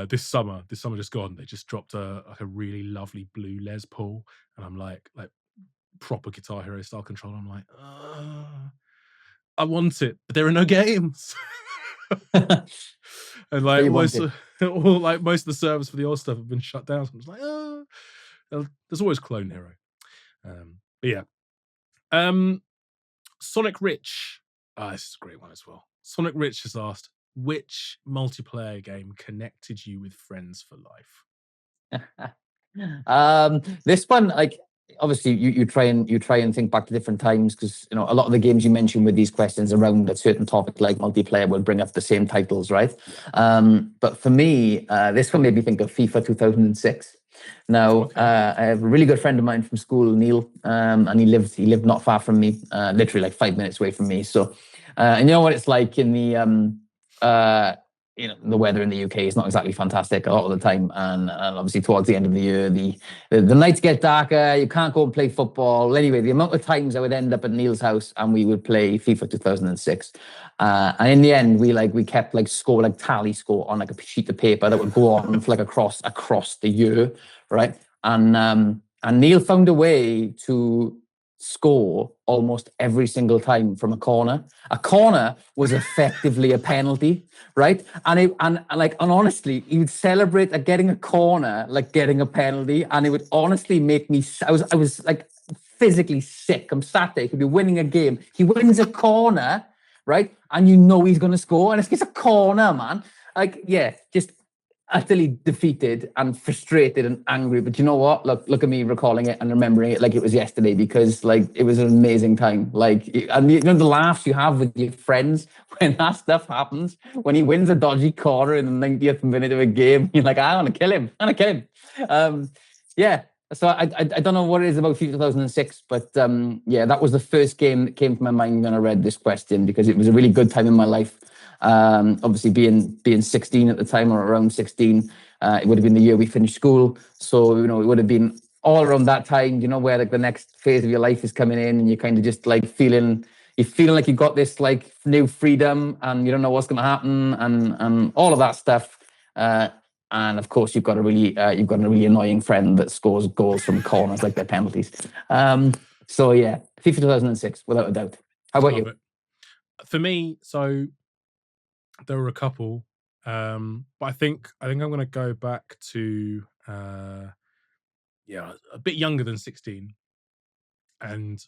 this summer just gone. They just dropped a really lovely blue Les Paul, and I'm like proper Guitar Hero style control. I'm like, I want it, but there are no games. And like most of the servers for the old stuff have been shut down. So I'm just like, there's always Clone Hero. But yeah. Sonic Rich. This is a great one as well. Sonic Rich has asked, which multiplayer game connected you with friends for life? This one, like, obviously you try and think back to different times, because a lot of the games you mentioned with these questions around a certain topic like multiplayer will bring up the same titles, right? But for me, this one made me think of FIFA 2006. Now, I have a really good friend of mine from school, Neil, and he lived not far from me, literally like 5 minutes away from me. So, and you know what it's like in the the weather in the UK is not exactly fantastic a lot of the time, and obviously towards the end of the year, the nights get darker. You can't go and play football. Anyway, the amount of times I would end up at Neil's house and we would play FIFA 2006, and in the end, we kept tally score on like a sheet of paper that would go on for like across the year, right? And Neil found a way to score almost every single time from a corner. A corner was effectively a penalty, right? And honestly, he would celebrate at getting a corner like getting a penalty, and it would honestly make me. I was like physically sick. I'm sat there. He could be winning a game. He wins a corner, right? And you know he's going to score, and it's a corner, man. Like, yeah, just utterly defeated and frustrated and angry. But you know what? Look at me recalling it and remembering it like it was yesterday, because like it was an amazing time. Like, and you know the laughs you have with your friends when that stuff happens. When he wins a dodgy corner in the 90th minute of a game, you're like, I want to kill him. I want to kill him. Yeah. So I don't know what it is about FIFA 2006, but yeah, that was the first game that came to my mind when I read this question, because it was a really good time in my life. Obviously being 16 at the time, or around 16, it would have been the year we finished school. So, you know, it would have been all around that time, you know, where like the next phase of your life is coming in, and you're kind of just like you're feeling like you've got this like new freedom, and you don't know what's going to happen, and all of that stuff. And of course, you've got a really annoying friend that scores goals from corners like they're penalties. So yeah, FIFA 2006, without a doubt. How about Love you? it. For me, so there were a couple, but I think I'm going to go back to yeah, a bit younger than 16, and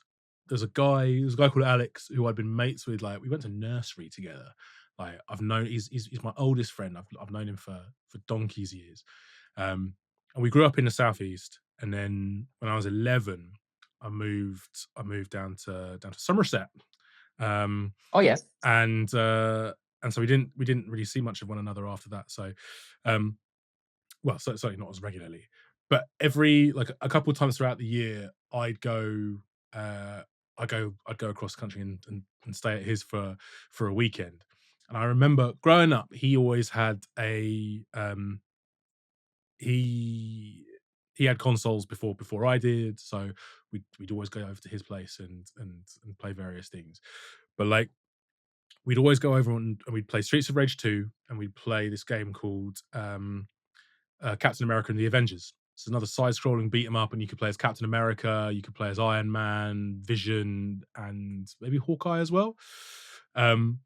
there's a guy called Alex who I'd been mates with. Like, we went to nursery together. Like, I've known he's my oldest friend. I've known him for donkey's years, and we grew up in the southeast. And then when I was 11, I moved down to Somerset, um, Oh yes. and so we didn't really see much of one another after that. So, um, well, certainly not as regularly, but every like a couple of times throughout the year, uh, I'd go across the country and stay at his for a weekend. And I remember growing up, he always had he he had consoles before I did, so we'd always go over to his place and play various things. But like, we'd always go over and we'd play Streets of Rage 2, and we'd play this game called Captain America and the Avengers. It's another side-scrolling beat 'em up, and you could play as Captain America, you could play as Iron Man, Vision, and maybe Hawkeye as well. Um,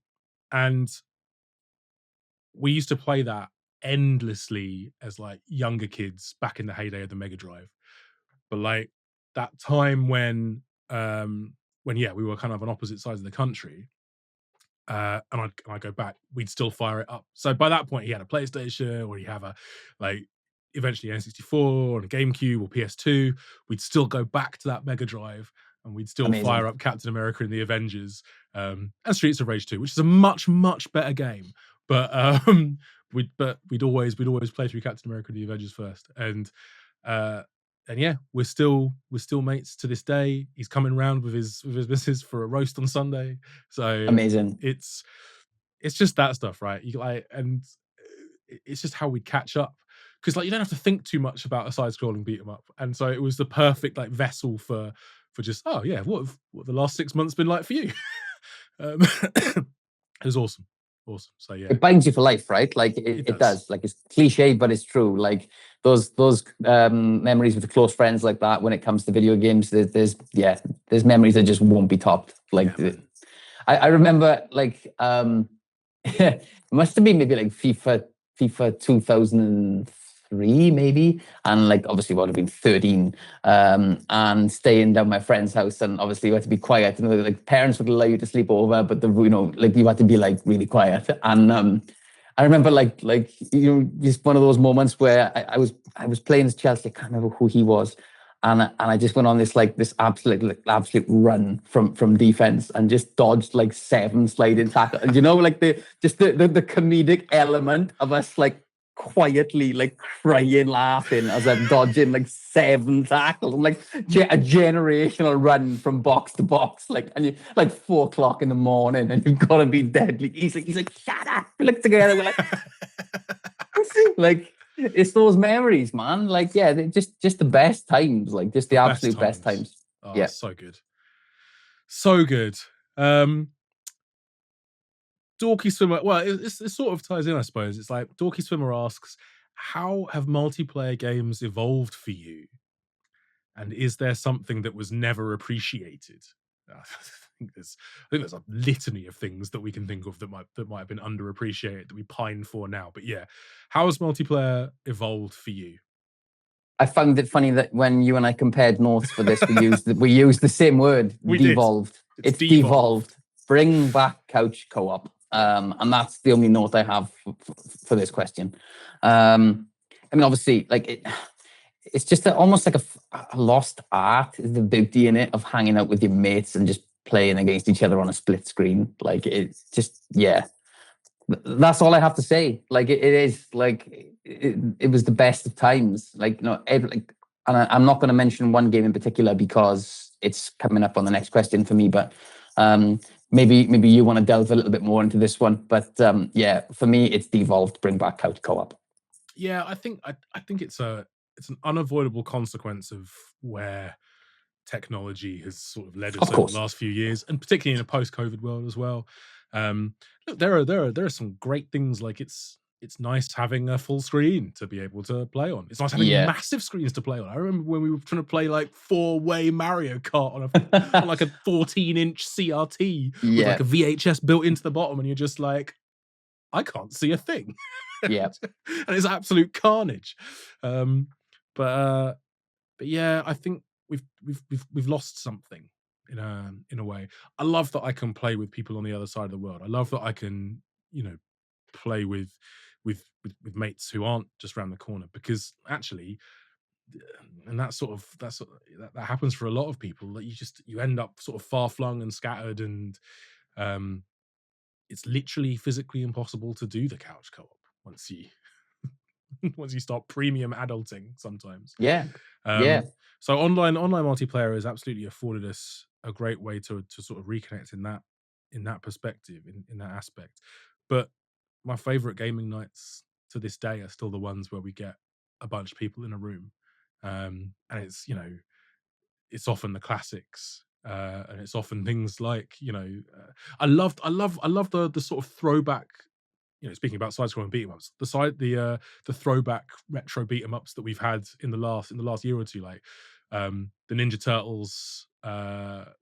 and we used to play that endlessly as like younger kids back in the heyday of the Mega Drive. But like that time when yeah, we were kind of on opposite sides of the country, and I'd go back, we'd still fire it up. So by that point, he had a PlayStation, or he'd have a like eventually N64 and a GameCube or PS2. We'd still go back to that Mega Drive, and we'd still fire Amazing. up Captain America and the Avengers, and Streets of Rage 2, which is a much better game. But we'd always play through Captain America and the Avengers first, uh, and yeah, we're still mates to this day. He's coming round with his missus for a roast on Sunday, so Amazing. it's just that stuff, right? You like, and it's just how we catch up, because like you don't have to think too much about a side-scrolling beat 'em up, and so it was the perfect like vessel for just, oh yeah, what have the last 6 months been like for you? um, it was awesome, awesome. So yeah, It binds you for life, right? Like it it does. does. Like it's cliche, but it's true. Like those memories with the close friends like that. When it comes to video games, there's memories that just won't be topped. Yeah, Like man. I remember like it must have been maybe like FIFA 2003 maybe, and like obviously would have been 13, and staying down my friend's house, and obviously you had to be quiet, you know, like parents would allow you to sleep over, but the, you know, like you had to be like really quiet. And I remember like you know, just one of those moments where I was playing as Chelsea. I can't remember who he was, and I just went on this absolute run from defense, and just dodged like 7 sliding tackles. And you know, like the comedic element of us like quietly like crying, laughing as I'm dodging like 7 tackles. I'm like a generational run from box to box, like, and you like 4 o'clock in the morning, and you've got to be deadly. He's like, shut up. We look together. We're like it's those memories, man. Like, yeah, just the best times, like just The the best absolute best times. times. Oh, Yeah, so good, so good. Um, Dorky Swimmer. Well, it sort of ties in, I suppose. It's like Dorky Swimmer asks, "How have multiplayer games evolved for you?" And is there something that was never appreciated? I think there's a litany of things that we can think of that might have been underappreciated that we pine for now. But yeah, how has multiplayer evolved for you? I found it funny that when you and I compared notes for this, we used the same word, We did. devolved. It's devolved. devolved. Bring back couch co-op. And that's the only note I have for this question. I mean, obviously, like it's just almost like a lost art is the beauty in it of hanging out with your mates and just playing against each other on a split screen. Like it's just, yeah. That's all I have to say. Like it is like it was the best of times. Like and I'm not going to mention one game in particular because it's coming up on the next question for me. But maybe you want to delve a little bit more into this one. But yeah, for me, it's devolved. Bring back couch co-op. Yeah, I think it's an unavoidable consequence of where technology has sort of led us over the last few years, and particularly in a post-COVID world as well. Look, there are some great things, like it's nice having a full screen to be able to play on. It's nice having massive screens to play on. I remember when we were trying to play like 4-way Mario Kart on like a 14-inch CRT with like a VHS built into the bottom, and you're just like, I can't see a thing. Yeah. And it's absolute carnage. But yeah, I think we've lost something in a way. I love that I can play with people on the other side of the world. I love that I can, play with mates who aren't just around the corner, because actually, and that happens for a lot of people, that you end up sort of far flung and scattered, and it's literally physically impossible to do the couch co-op once you start premium adulting sometimes. Yeah. So online multiplayer has absolutely afforded us a great way to sort of reconnect in that perspective, in that aspect. But my favorite gaming nights to this day are still the ones where we get a bunch of people in a room. And it's often the classics. And it's often things like, I love the sort of throwback, speaking about side-scrolling beat 'em ups, the throwback retro beat 'em ups that we've had in the last year or two, like the Ninja Turtles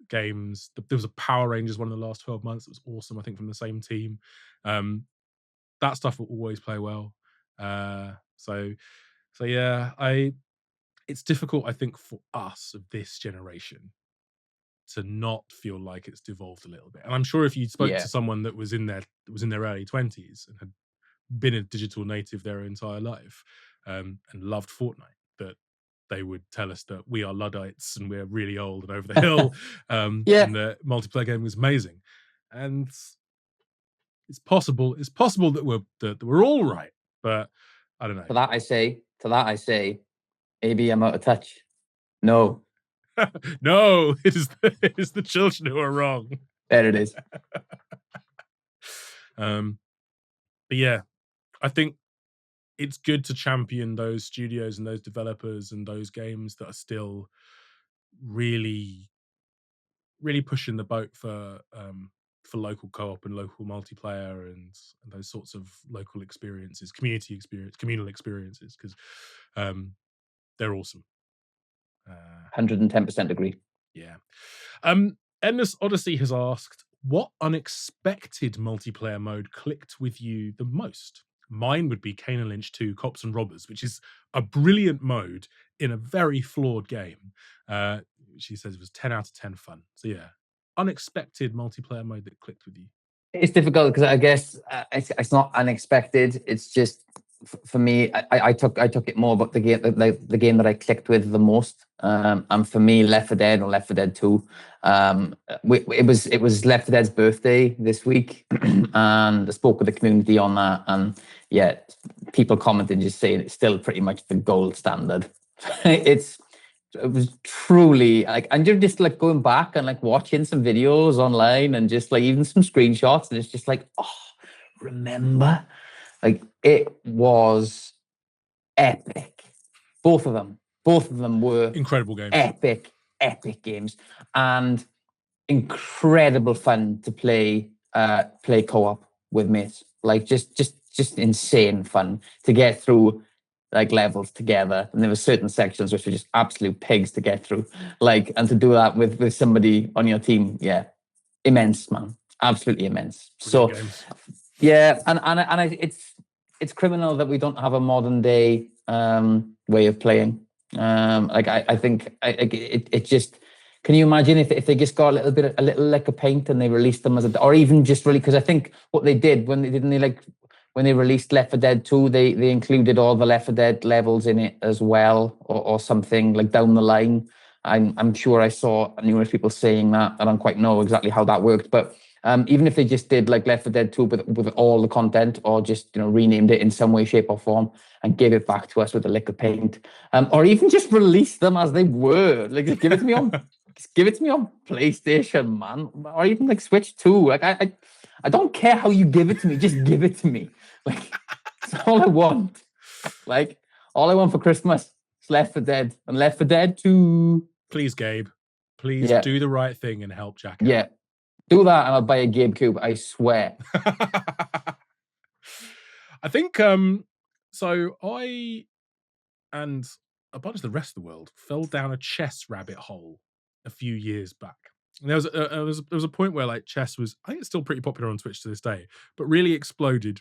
games. There was a Power Rangers one in the last 12 months. It was awesome, I think, from the same team. That stuff will always play well. So yeah, it's difficult, I think, for us of this generation to not feel like it's devolved a little bit. And I'm sure if you spoke to someone that was in their early 20s and had been a digital native their entire life, and loved Fortnite, that they would tell us that we are Luddites and we're really old and over the hill, and the multiplayer game was amazing. And it's possible that we're all right, but I don't know. To that I say, maybe I'm out of touch. No. No, it is the children who are wrong. There it is. But yeah, I think it's good to champion those studios and those developers and those games that are still really, really pushing the boat for local co-op and local multiplayer and those sorts of local experiences, communal experiences, because they're awesome. 110% agree. Yeah. Endless Odyssey has asked, what unexpected multiplayer mode clicked with you the most? Mine would be Kane and Lynch 2 Cops and Robbers, which is a brilliant mode in a very flawed game. She says it was 10 out of 10 fun. So yeah, unexpected multiplayer mode that clicked with you. It's difficult because I guess it's not unexpected. It's just for me, I took it more about the game that I clicked with the most. And for me, Left 4 Dead or Left 4 Dead 2. It was Left 4 Dead's birthday this week, and I spoke with the community on that. And yeah, people commented just saying it's still pretty much the gold standard. It was truly like, and you're just like going back and like watching some videos online and just like even some screenshots, and it's just like, oh, remember? Like it was epic. Both of them were incredible games. Epic games, and incredible fun to play co-op with mates. Like just insane fun to get through like levels together, and there were certain sections which were just absolute pigs to get through. Like, and to do that with somebody on your team, yeah, immense, man, absolutely immense. Brilliant So, games. yeah, it's criminal that we don't have a modern day way of playing. Like I think it just. Can you imagine if they just got a little lick of paint and they released them as a, or even just really, because I think what they did when they released Left 4 Dead 2, they included all the Left 4 Dead levels in it as well, or something like down the line. I'm sure I saw numerous people saying that. I don't quite know exactly how that worked, but even if they just did like Left 4 Dead 2 with all the content, or just renamed it in some way, shape, or form, and gave it back to us with a lick of paint, or even just release them as they were, like just give it to me on. Just give it to me on PlayStation, man, or even like Switch 2. Like I don't care how you give it to me. Just give it to me. Like that's all I want. Like all I want for Christmas is Left 4 Dead and Left 4 Dead 2. Please, Gabe. Please do the right thing and help Jack out. Yeah, do that, and I'll buy a GameCube. I swear. I think so. I and a bunch of the rest of the world fell down a chess rabbit hole a few years back. And there was a point where like chess was, I think it's still pretty popular on Twitch to this day, but really exploded.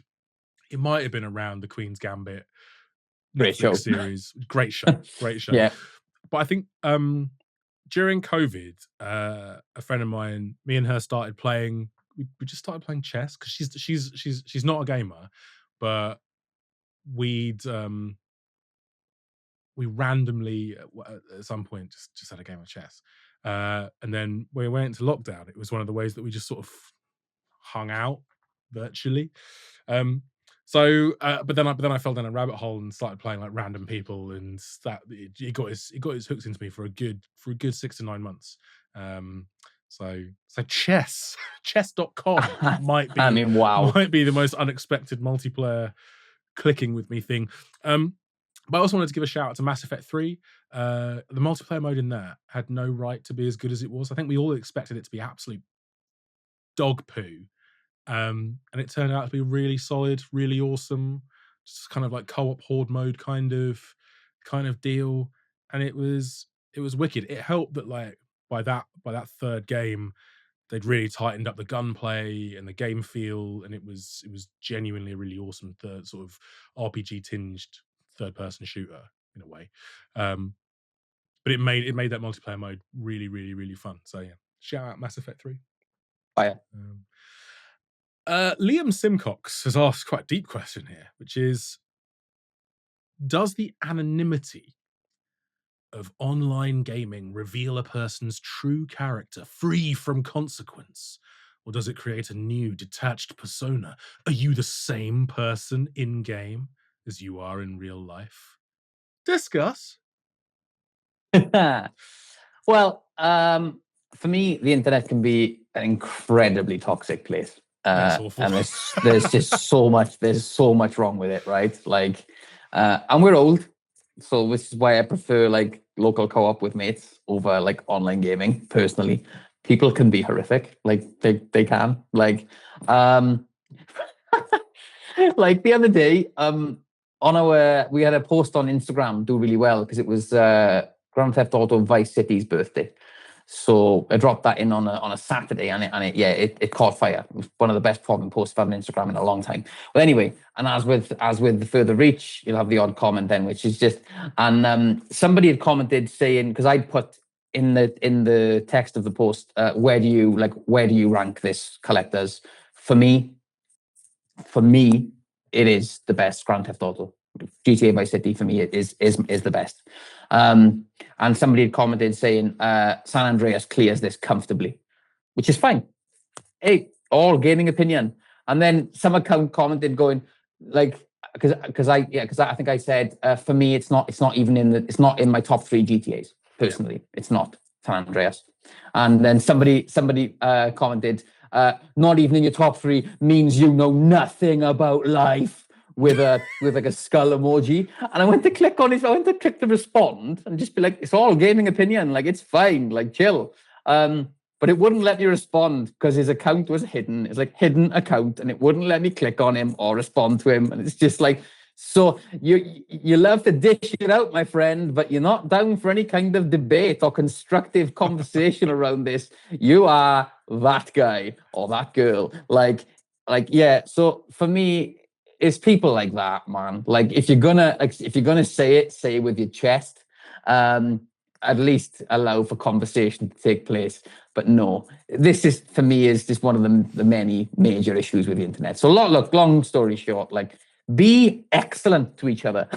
It might have been around the Queen's Gambit Netflix series. Great show. Yeah. But I think during COVID, a friend of mine, me and her started playing. We just started playing chess because she's not a gamer, but we randomly at some point just had a game of chess, and then when we went into lockdown, it was one of the ways that we just sort of hung out virtually. So but then I fell down a rabbit hole and started playing like random people, and that it got his hooks into me for a good 6 to 9 months. So chess.com might be, I mean, wow, might be the most unexpected multiplayer clicking with me thing. But I also wanted to give a shout out to Mass Effect 3. The multiplayer mode in that had no right to be as good as it was. I think we all expected it to be absolute dog poo. And it turned out to be really solid, really awesome, just kind of like co-op horde mode kind of deal. And it was wicked. It helped that like by that third game, they'd really tightened up the gunplay and the game feel, and it was genuinely a really awesome sort of RPG tinged third person shooter in a way. But it made that multiplayer mode really, really, really fun. So yeah, shout out Mass Effect 3. Oh, yeah. Liam Simcox has asked quite a deep question here, which is, does the anonymity of online gaming reveal a person's true character free from consequence? Or does it create a new detached persona? Are you the same person in game as you are in real life? Discuss. Well, for me, the internet can be an incredibly toxic place. That's awful. And there's just so much wrong with it, right? Like, and we're old, so which is why I prefer like local co-op with mates over like online gaming. Personally, people can be horrific, like they can. Like, like the other day, we had a post on Instagram do really well because it was Grand Theft Auto Vice City's birthday. So I dropped that in on a Saturday, and it caught fire. It was one of the best performing posts I've had on Instagram in a long time. But anyway, and as with the further reach, you'll have the odd comment then, which is just, and somebody had commented saying, because I'd put in the text of the post, where do you rank this collectors? For me, it is the best Grand Theft Auto. GTA Vice City for me is the best. And somebody had commented saying San Andreas clears this comfortably, which is fine. Hey, all gaming opinion. And then some account commented going like, because I think I said for me it's not in my top 3 GTAs personally. Yeah. It's not San Andreas. And then somebody commented, not even in your top 3 means you know nothing about life, with like a skull emoji. And I went to click on it. I went to click to respond and just be like, it's all gaming opinion. Like, it's fine. Like, chill. But it wouldn't let me respond because his account was hidden. It's like hidden account, and it wouldn't let me click on him or respond to him. And it's just like, So you love to dish it out, my friend, but you're not down for any kind of debate or constructive conversation around this. You are that guy or that girl. Yeah. So for me, it's people like that, man. Like if you're gonna say it with your chest. Um, at least allow for conversation to take place. But no, this is for me is just one of the many major issues with the internet. So look, long story short, like be excellent to each other.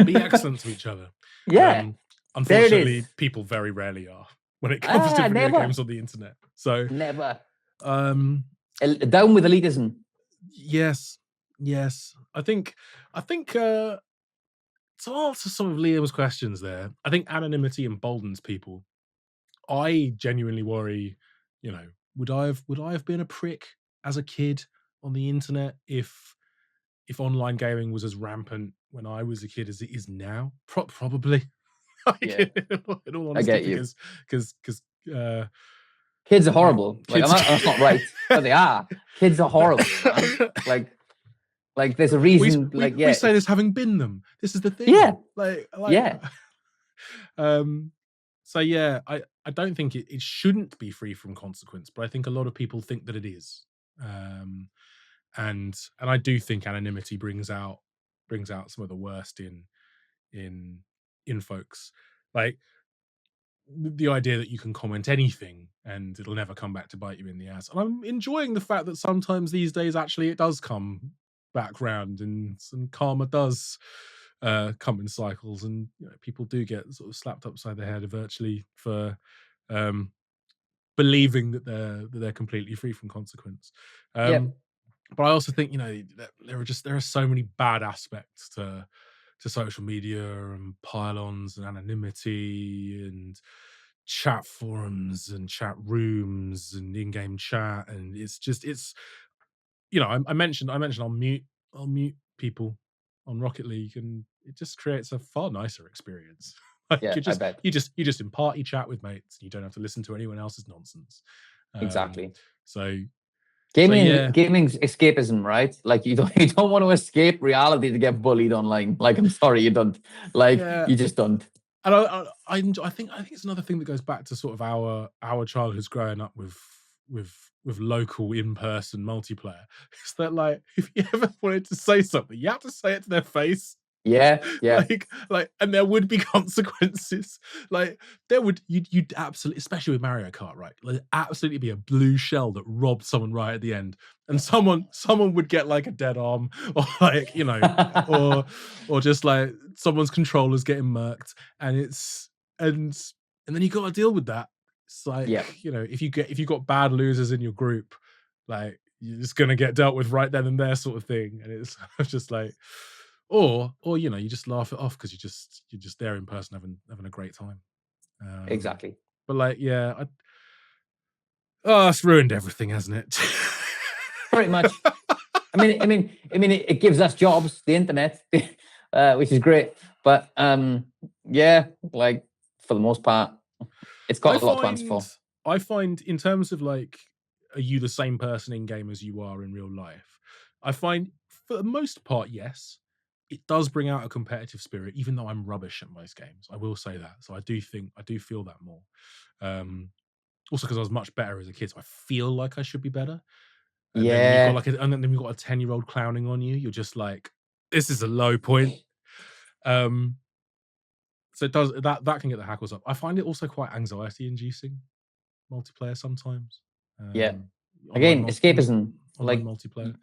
Be excellent to each other. Yeah, there it Unfortunately, is. people very rarely are when it comes to video Never, games on the internet. So never. um Down with elitism. yes. I think to answer some of Liam's questions there, I think anonymity emboldens people. I genuinely worry, would I have been a prick as a kid on the internet if online gaming was as rampant when I was a kid as it is now? Probably. Like, Yeah, in all I honesty, get you. because Kids are horrible. Like kids. that's not right, but they are. Kids are horrible, man. Like there's a reason. We say this having been them. This is the thing. Yeah, Like yeah. So yeah, I don't think it shouldn't be free from consequence, but I think a lot of people think that it is. And I do think anonymity brings out some of the worst in folks. Like the idea that you can comment anything and it'll never come back to bite you in the ass. And I'm enjoying the fact that sometimes these days actually it does come back round and karma does come in cycles, and people do get sort of slapped upside the head virtually for um believing that they're completely free from consequence. Yep. But I also think there are so many bad aspects to social media and pylons and anonymity and chat forums and chat rooms and in-game chat, and it's I mentioned I'll mute people on Rocket League, and it just creates a far nicer experience. Like Yeah, I bet. you just in party chat with mates. You don't have to listen to anyone else's nonsense. Exactly. So Gaming, yeah, gaming's escapism, right? Like you don't you don't want to escape reality to get bullied online. Like I'm sorry, you don't. Like yeah. you just don't. And I think it's another thing that goes back to sort of our childhoods growing up with local in-person multiplayer. It's that, like, if you ever wanted to say something, you have to say it to their face. Yeah, yeah. And there would be consequences. Like you'd absolutely, especially with Mario Kart, right? Like absolutely be a blue shell that robbed someone right at the end, and someone would get like a dead arm, or like or just like someone's controller's getting murked, and and then you got to deal with that. It's like Yeah. if you got bad losers in your group, like you're just gonna get dealt with right then and there, sort of thing, and it's just like. Or you just laugh it off because you're just there in person having a great time. Exactly. But like, yeah, it's ruined everything, hasn't it? Pretty much. It gives us jobs, the internet, which is great. But yeah, like for the most part, it's got a lot to answer for. I find in terms of like, are you the same person in game as you are in real life? I find for the most part, yes. It does bring out a competitive spirit, even though I'm rubbish at most games. I will say that. So I do feel that more. Also because I was much better as a kid, so I feel like I should be better. And then when you've got and then you've got a 10-year-old clowning on you, you're just like, this is a low point. So it does that can get the hackles up. I find it also quite anxiety inducing multiplayer sometimes. Yeah. Again, escapism. Online multiplayer.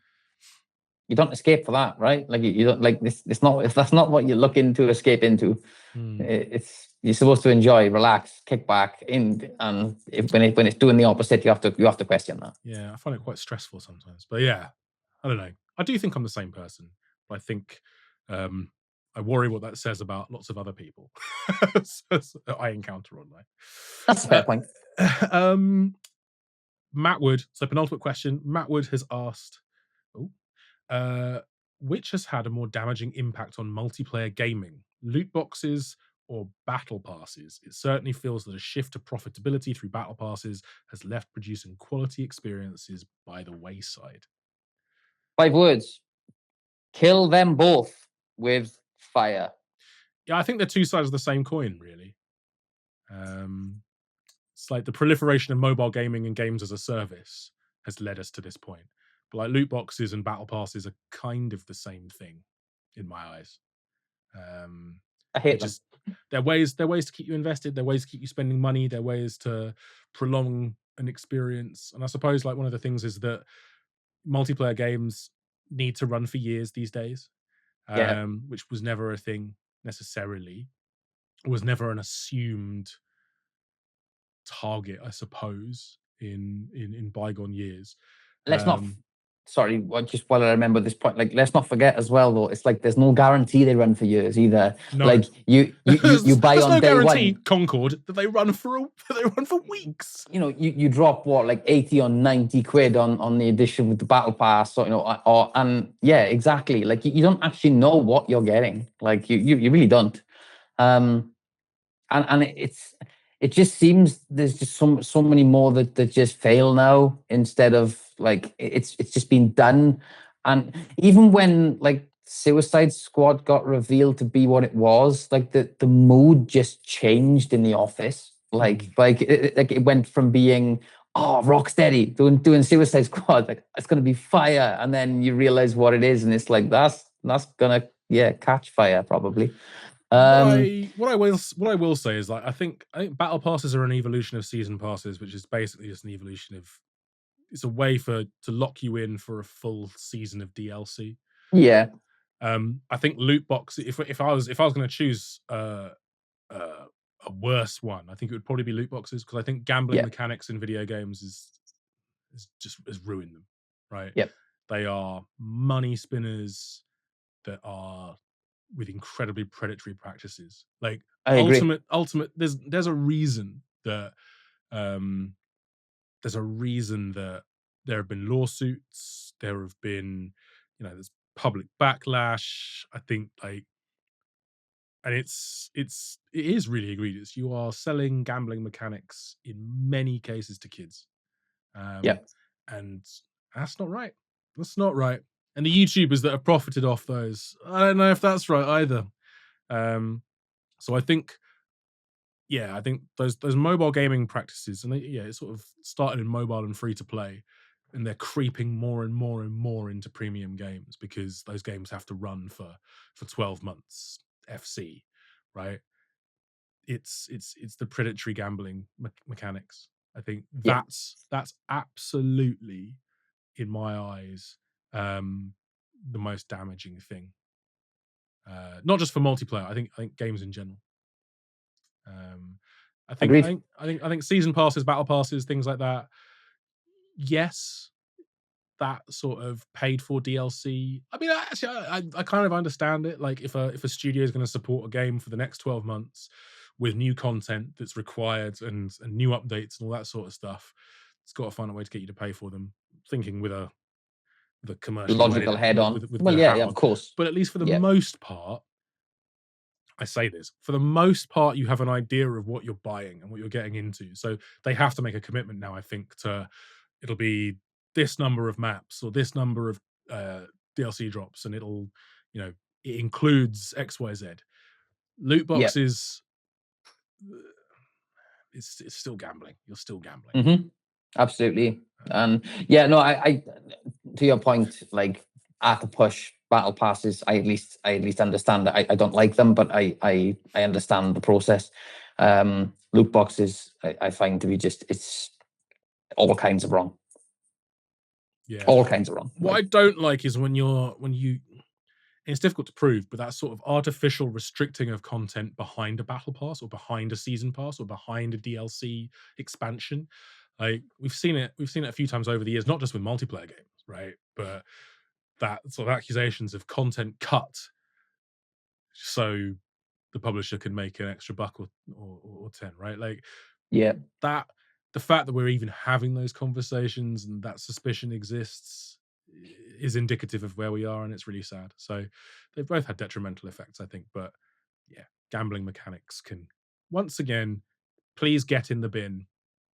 You don't escape for that, right? Like you don't like this. It's not. If that's not what you're looking to escape into, it's you're supposed to enjoy, relax, kick back, and when it's doing the opposite, you have to question that. Yeah, I find it quite stressful sometimes. But yeah, I don't know. I do think I'm the same person. But I think I worry what that says about lots of other people I encounter online. That's a fair point. Matt Wood. So penultimate question. Matt Wood has asked. Which has had a more damaging impact on multiplayer gaming, loot boxes or battle passes? It certainly feels that a shift to profitability through battle passes has left producing quality experiences by the wayside. 5 words. Kill them both. with fire. Yeah, I think they're two sides of the same coin, really. It's like the proliferation of mobile gaming and games as a service has led us to this point. But like loot boxes and battle passes are kind of the same thing in my eyes. I They're hate them. just they're ways to keep you invested. They're ways to keep you spending money. They're ways to prolong an experience. And I suppose like one of the things is that multiplayer games need to run for years these days, Yeah. which was never a thing necessarily. It was never an assumed target, I suppose, in bygone years. Let's not. Um, Sorry, just while I remember this point, like let's not forget as well, though. It's like there's no guarantee they run for years either. no, Like you buy there's on no day guarantee, one. Concord, that they run for that they run for weeks. You know, you drop what, like 80 or 90 quid on the edition with the battle pass, or and yeah, exactly. Like you don't actually know what you're getting. Like you really don't. Um, and it just seems there's just so many more that just fail now, instead of like it's just been done. And even when like Suicide Squad got revealed to be what it was, like the mood just changed in the office. Like it went from being, oh, Rocksteady doing Suicide Squad, like it's gonna be fire, and then you realize what it is, and it's like that's gonna, yeah, catch fire probably. What um I will say is like I think battle passes are an evolution of season passes, which is basically just an evolution of it's a way to lock you in for a full season of DLC. yeah. I think loot box. If I was going to choose uh, a worse one, I think it would probably be loot boxes because I think gambling Yeah. mechanics in video games has ruined them. Right? Yep. They are money spinners that are with incredibly predatory practices. Like I agree. ultimate. There's a reason that um, there's a reason that there have been lawsuits. There have been, there's public backlash. I think like, and it is really egregious. You are selling gambling mechanics in many cases to kids, um, Yep. and that's not right. That's not right. And the YouTubers that have profited off those, I don't know if that's right either. Um, so I think, yeah, I think those mobile gaming practices, and it sort of started in mobile and free to play, and they're creeping more and more and more into premium games because those games have to run for 12 months. FC, right? It's the predatory gambling mechanics. I think Yeah. that's absolutely, in my eyes, um, the most damaging thing. Not just for multiplayer. I think games in general. Um, I think I Agreed. think I think I think season passes, battle passes, things like that. Yes, that sort of paid for DLC. I mean, actually, I kind of understand it. Like, if a studio is going to support a game for the next 12 months with new content that's required and new updates and all that sort of stuff, it's got to find a way to get you to pay for them. Thinking with a commercially Logical minded head on. with Well, a yeah, hat yeah, on. of course. But at least for the Yeah. most part, I say this, for the most part, you have an idea of what you're buying and what you're getting into. So they have to make a commitment now, I think, to it'll be this number of maps or this number of uh, DLC drops, and it includes XYZ. Loot Yeah. boxes, uh, it's still gambling. You're still gambling. Absolutely. Um, And yeah, no, I to your point, like at the push battle passes, I at least understand that. I don't like them, but I understand the process. Loot boxes, I find to be just, it's all kinds of wrong. yeah. All kinds of wrong. What I don't like is when you it's difficult to prove, but that sort of artificial restricting of content behind a battle pass or behind a season pass or behind a DLC expansion. Like we've seen it a few times over the years, not just with multiplayer games, right? But that sort of accusations of content cut so the publisher can make an extra buck or 10, right? Like Yeah. that the fact that we're even having those conversations and that suspicion exists is indicative of where we are, and it's really sad. So they've both had detrimental effects, I think. But yeah, gambling mechanics can once again please get in the bin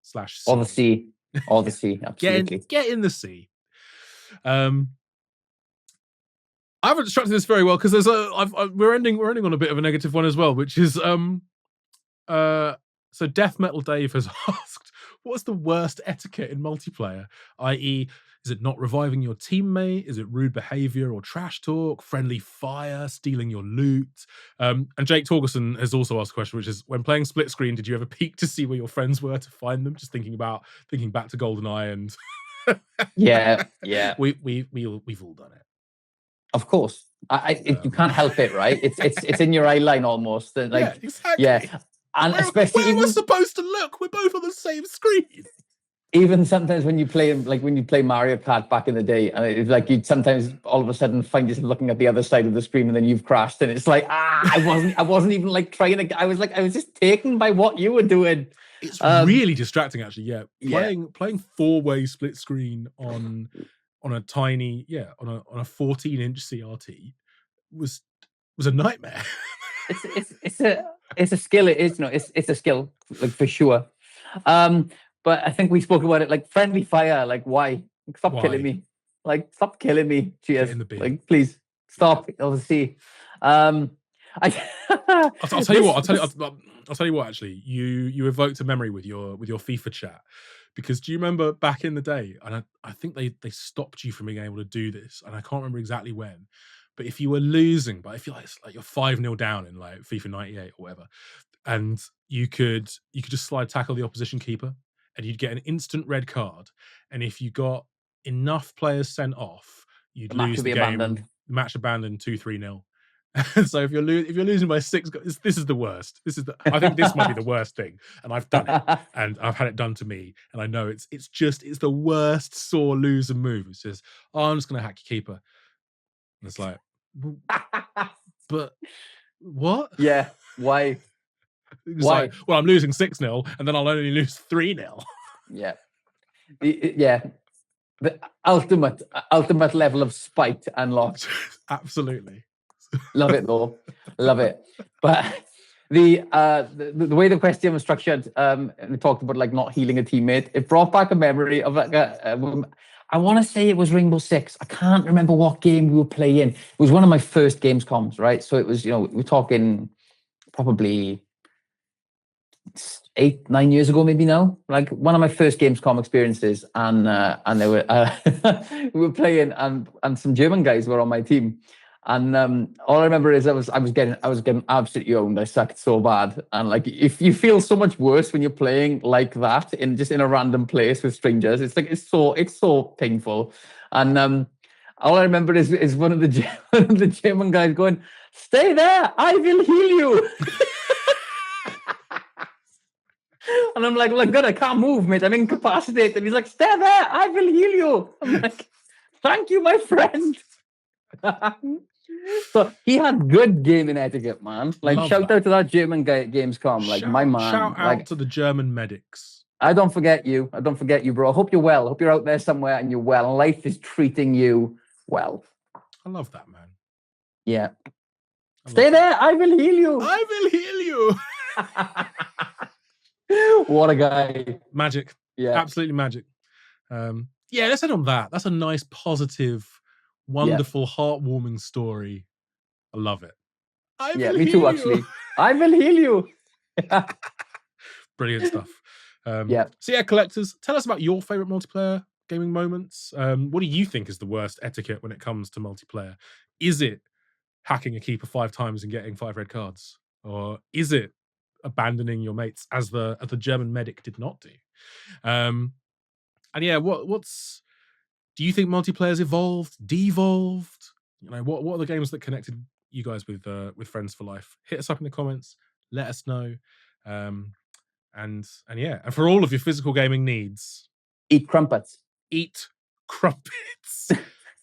slash Or the C. sea. Or the Yeah, sea. get in Absolutely. get in the sea. Um, I haven't structured this very well because there's we're ending on a bit of a negative one as well, which is so Death Metal Dave has asked, what's the worst etiquette in multiplayer? I.e., is it not reviving your teammate? Is it rude behavior or trash talk? Friendly fire? Stealing your loot? And Jake Torgerson has also asked a question, which is, when playing split screen, did you ever peek to see where your friends were to find them? Just thinking back to GoldenEye, and Yeah. we've all done it. Of course. You can't help it, right? It's in your eye line almost. Like, yeah, exactly. Yeah. And especially where we're supposed to look, we're both on the same screen. Even sometimes when you play Mario Kart back in the day, and it's like you'd sometimes all of a sudden find yourself looking at the other side of the screen, and then you've crashed, and it's like, I wasn't even like trying to. I was just taken by what you were doing. It's really distracting, actually. Yeah, playing 4-way split screen on a tiny on a 14-inch CRT was a nightmare. It's a skill. It is, it's a skill, like, for sure. But I think we spoke about it, like friendly fire. Like, why? Stop killing me. Like, stop killing me. Cheers. Like, please stop. Obviously. I'll tell you what. I'll tell you what. Actually, you evoked a memory with your FIFA chat, because do you remember back in the day? And I think they stopped you from being able to do this, and I can't remember exactly when. But if you were losing, but I feel like it's like you're 5-0 down in like FIFA 98 or whatever, and you could just slide tackle the opposition keeper, and you'd get an instant red card. And if you got enough players sent off, you'd lose the game. Abandoned. Match abandoned 2-3-0. So if you're losing by 6, this is the worst. I think this might be the worst thing, and I've done it, and I've had it done to me, and I know it's the worst sore loser move. It's just, I'm just gonna hack your keeper, and it's like, but what? Yeah, why? Like, well, I'm losing 6-0, and then I'll only lose 3-0. Yeah. The ultimate level of spite unlocked. Absolutely. Love it though. Love it. But the way the question was structured, and we talked about like not healing a teammate, it brought back a memory of like I want to say it was Rainbow Six. I can't remember what game we were playing. It was one of my first Gamescoms, right? So it was, we're talking probably 8-9 years ago, maybe now. Like one of my first Gamescom experiences, and they were we were playing, and some German guys were on my team. And all I remember is I was getting absolutely owned. I sucked so bad, and like, if you feel so much worse when you're playing like that in a random place with strangers, it's like it's so painful. And all I remember is one of the German guys going, "Stay there, I will heal you." And I'm like, "Well, good, I can't move, mate. I'm incapacitated." He's like, "Stay there, I will heal you." I'm like, "Thank you, my friend." So he had good gaming etiquette, man. Like, shout out to that German guy at Gamescom. Like, my man. Shout out to the German medics. I don't forget you, bro. I hope you're well. I hope you're out there somewhere and you're well. And life is treating you well. I love that, man. Yeah. Stay there. I will heal you. I will heal you. What a guy. Magic. Yeah. Absolutely magic. Let's end on that. That's a nice, positive, wonderful, heartwarming story. I love it. Me too, actually. I will heal you. Brilliant stuff. So collectors, tell us about your favorite multiplayer gaming moments. What do you think is the worst etiquette when it comes to multiplayer? Is it hacking a keeper 5 times and getting 5 red cards, or is it abandoning your mates as the German medic did not do? What's do you think multiplayer's evolved, devolved? What are the games that connected you guys with friends for life? Hit us up in the comments. Let us know. And for all of your physical gaming needs, eat crumpets.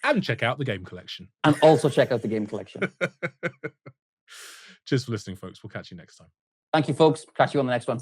And check out the game collection. And also check out the game collection. Cheers for listening, folks. We'll catch you next time. Thank you, folks. Catch you on the next one.